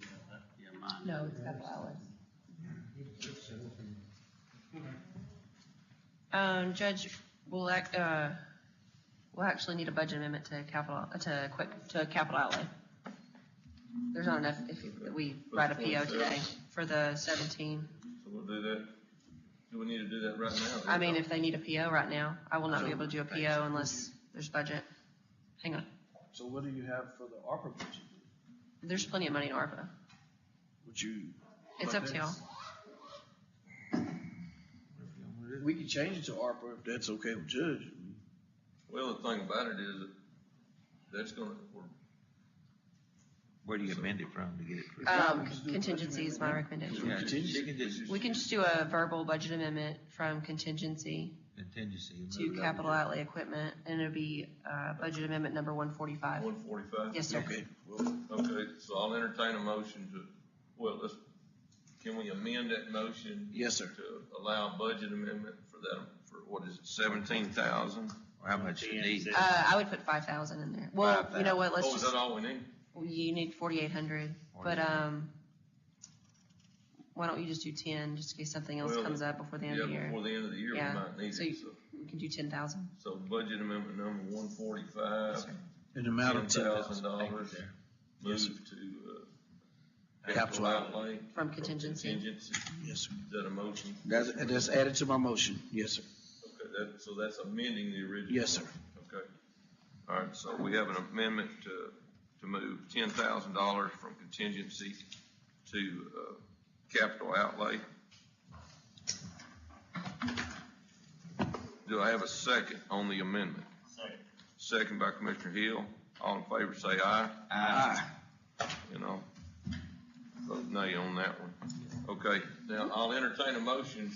Yeah, mine. No, it's capital outlay. Judge, we'll actually need a budget amendment to capital outlay. There's not enough if we write a PO today for the 17. So we'll do that. Do we need to do that right now? I mean, if they need a PO right now, I will not be able to do a PO unless there's budget. Hang on. So what do you have for the ARPA budget? There's plenty of money in ARPA. Would you? It's up to y'all. We can change it to ARPA if that's okay with Judge. Well, the thing about it is that that's gonna, Where do you amend it from to get it through? Contingency is my recommendation. Yeah, she can just We can just do a verbal budget amendment from contingency contingency. to capital outlay equipment, and it'll be, budget amendment number 145. 145? Yes, sir. Okay. Okay, so I'll entertain a motion to, can we amend that motion? Yes, sir. To allow a budget amendment for that, for what is it, 17,000? Or how much you need. I would put 5,000 in there. Well, you know what, let's Oh, is just, that all we need? you need 4,800, but, why don't you just do 10, just in case something else Well, comes up before the end of the Yeah, year? before the end of the year, we Yeah. might need So it, you- so. We can do 10,000. So budget amendment number 145. An amount of $10,000 Yes, sir. moved to, Capital outlay. From contingency. Contingency. Yes, sir. Is that a motion? That's added to my motion. Yes, sir. Okay, so that's amending the original. Yes, sir. Okay. All right, so we have an amendment to move $10,000 from contingency to, capital outlay. Do I have a second on the amendment? Second by Commissioner Hill. All in favor say aye. Aye. You know, vote nay on that one. Okay, now I'll entertain a motion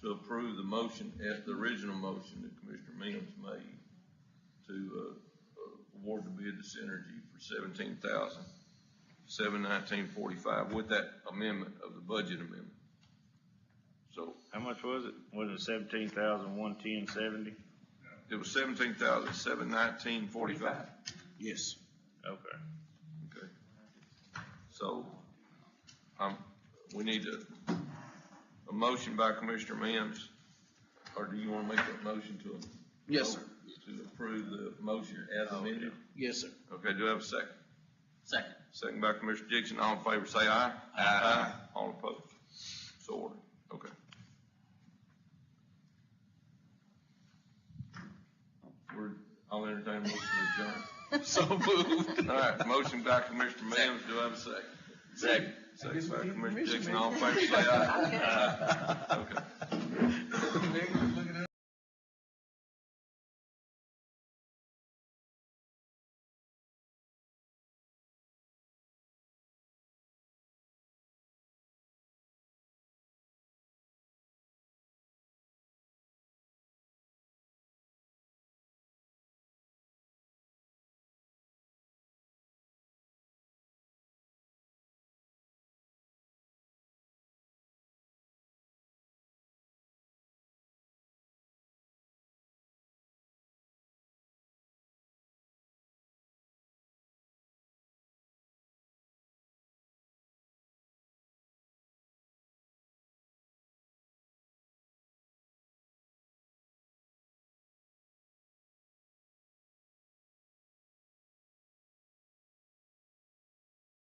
to approve the motion, the original motion that Commissioner Mims made to, award the bid to Synergy for $17,719.45 with that amendment of the budget amendment. So How much was it? Was it 17,110.70? it was $17,719.45. Yes. Okay. Okay. So, we need a motion by Commissioner Mims, or do you want to make that motion to? Yes, sir. To approve the motion as amended? Yes, sir. Okay, do I have a second? Second. Second by Commissioner Dixon, all in favor say aye. Aye. All opposed? So ordered. Okay. I'll entertain a motion to adjourn. So moved. All right, motion by Commissioner Mims, do I have a second? Second. Second by Commissioner Dixon, all in favor say aye. Okay.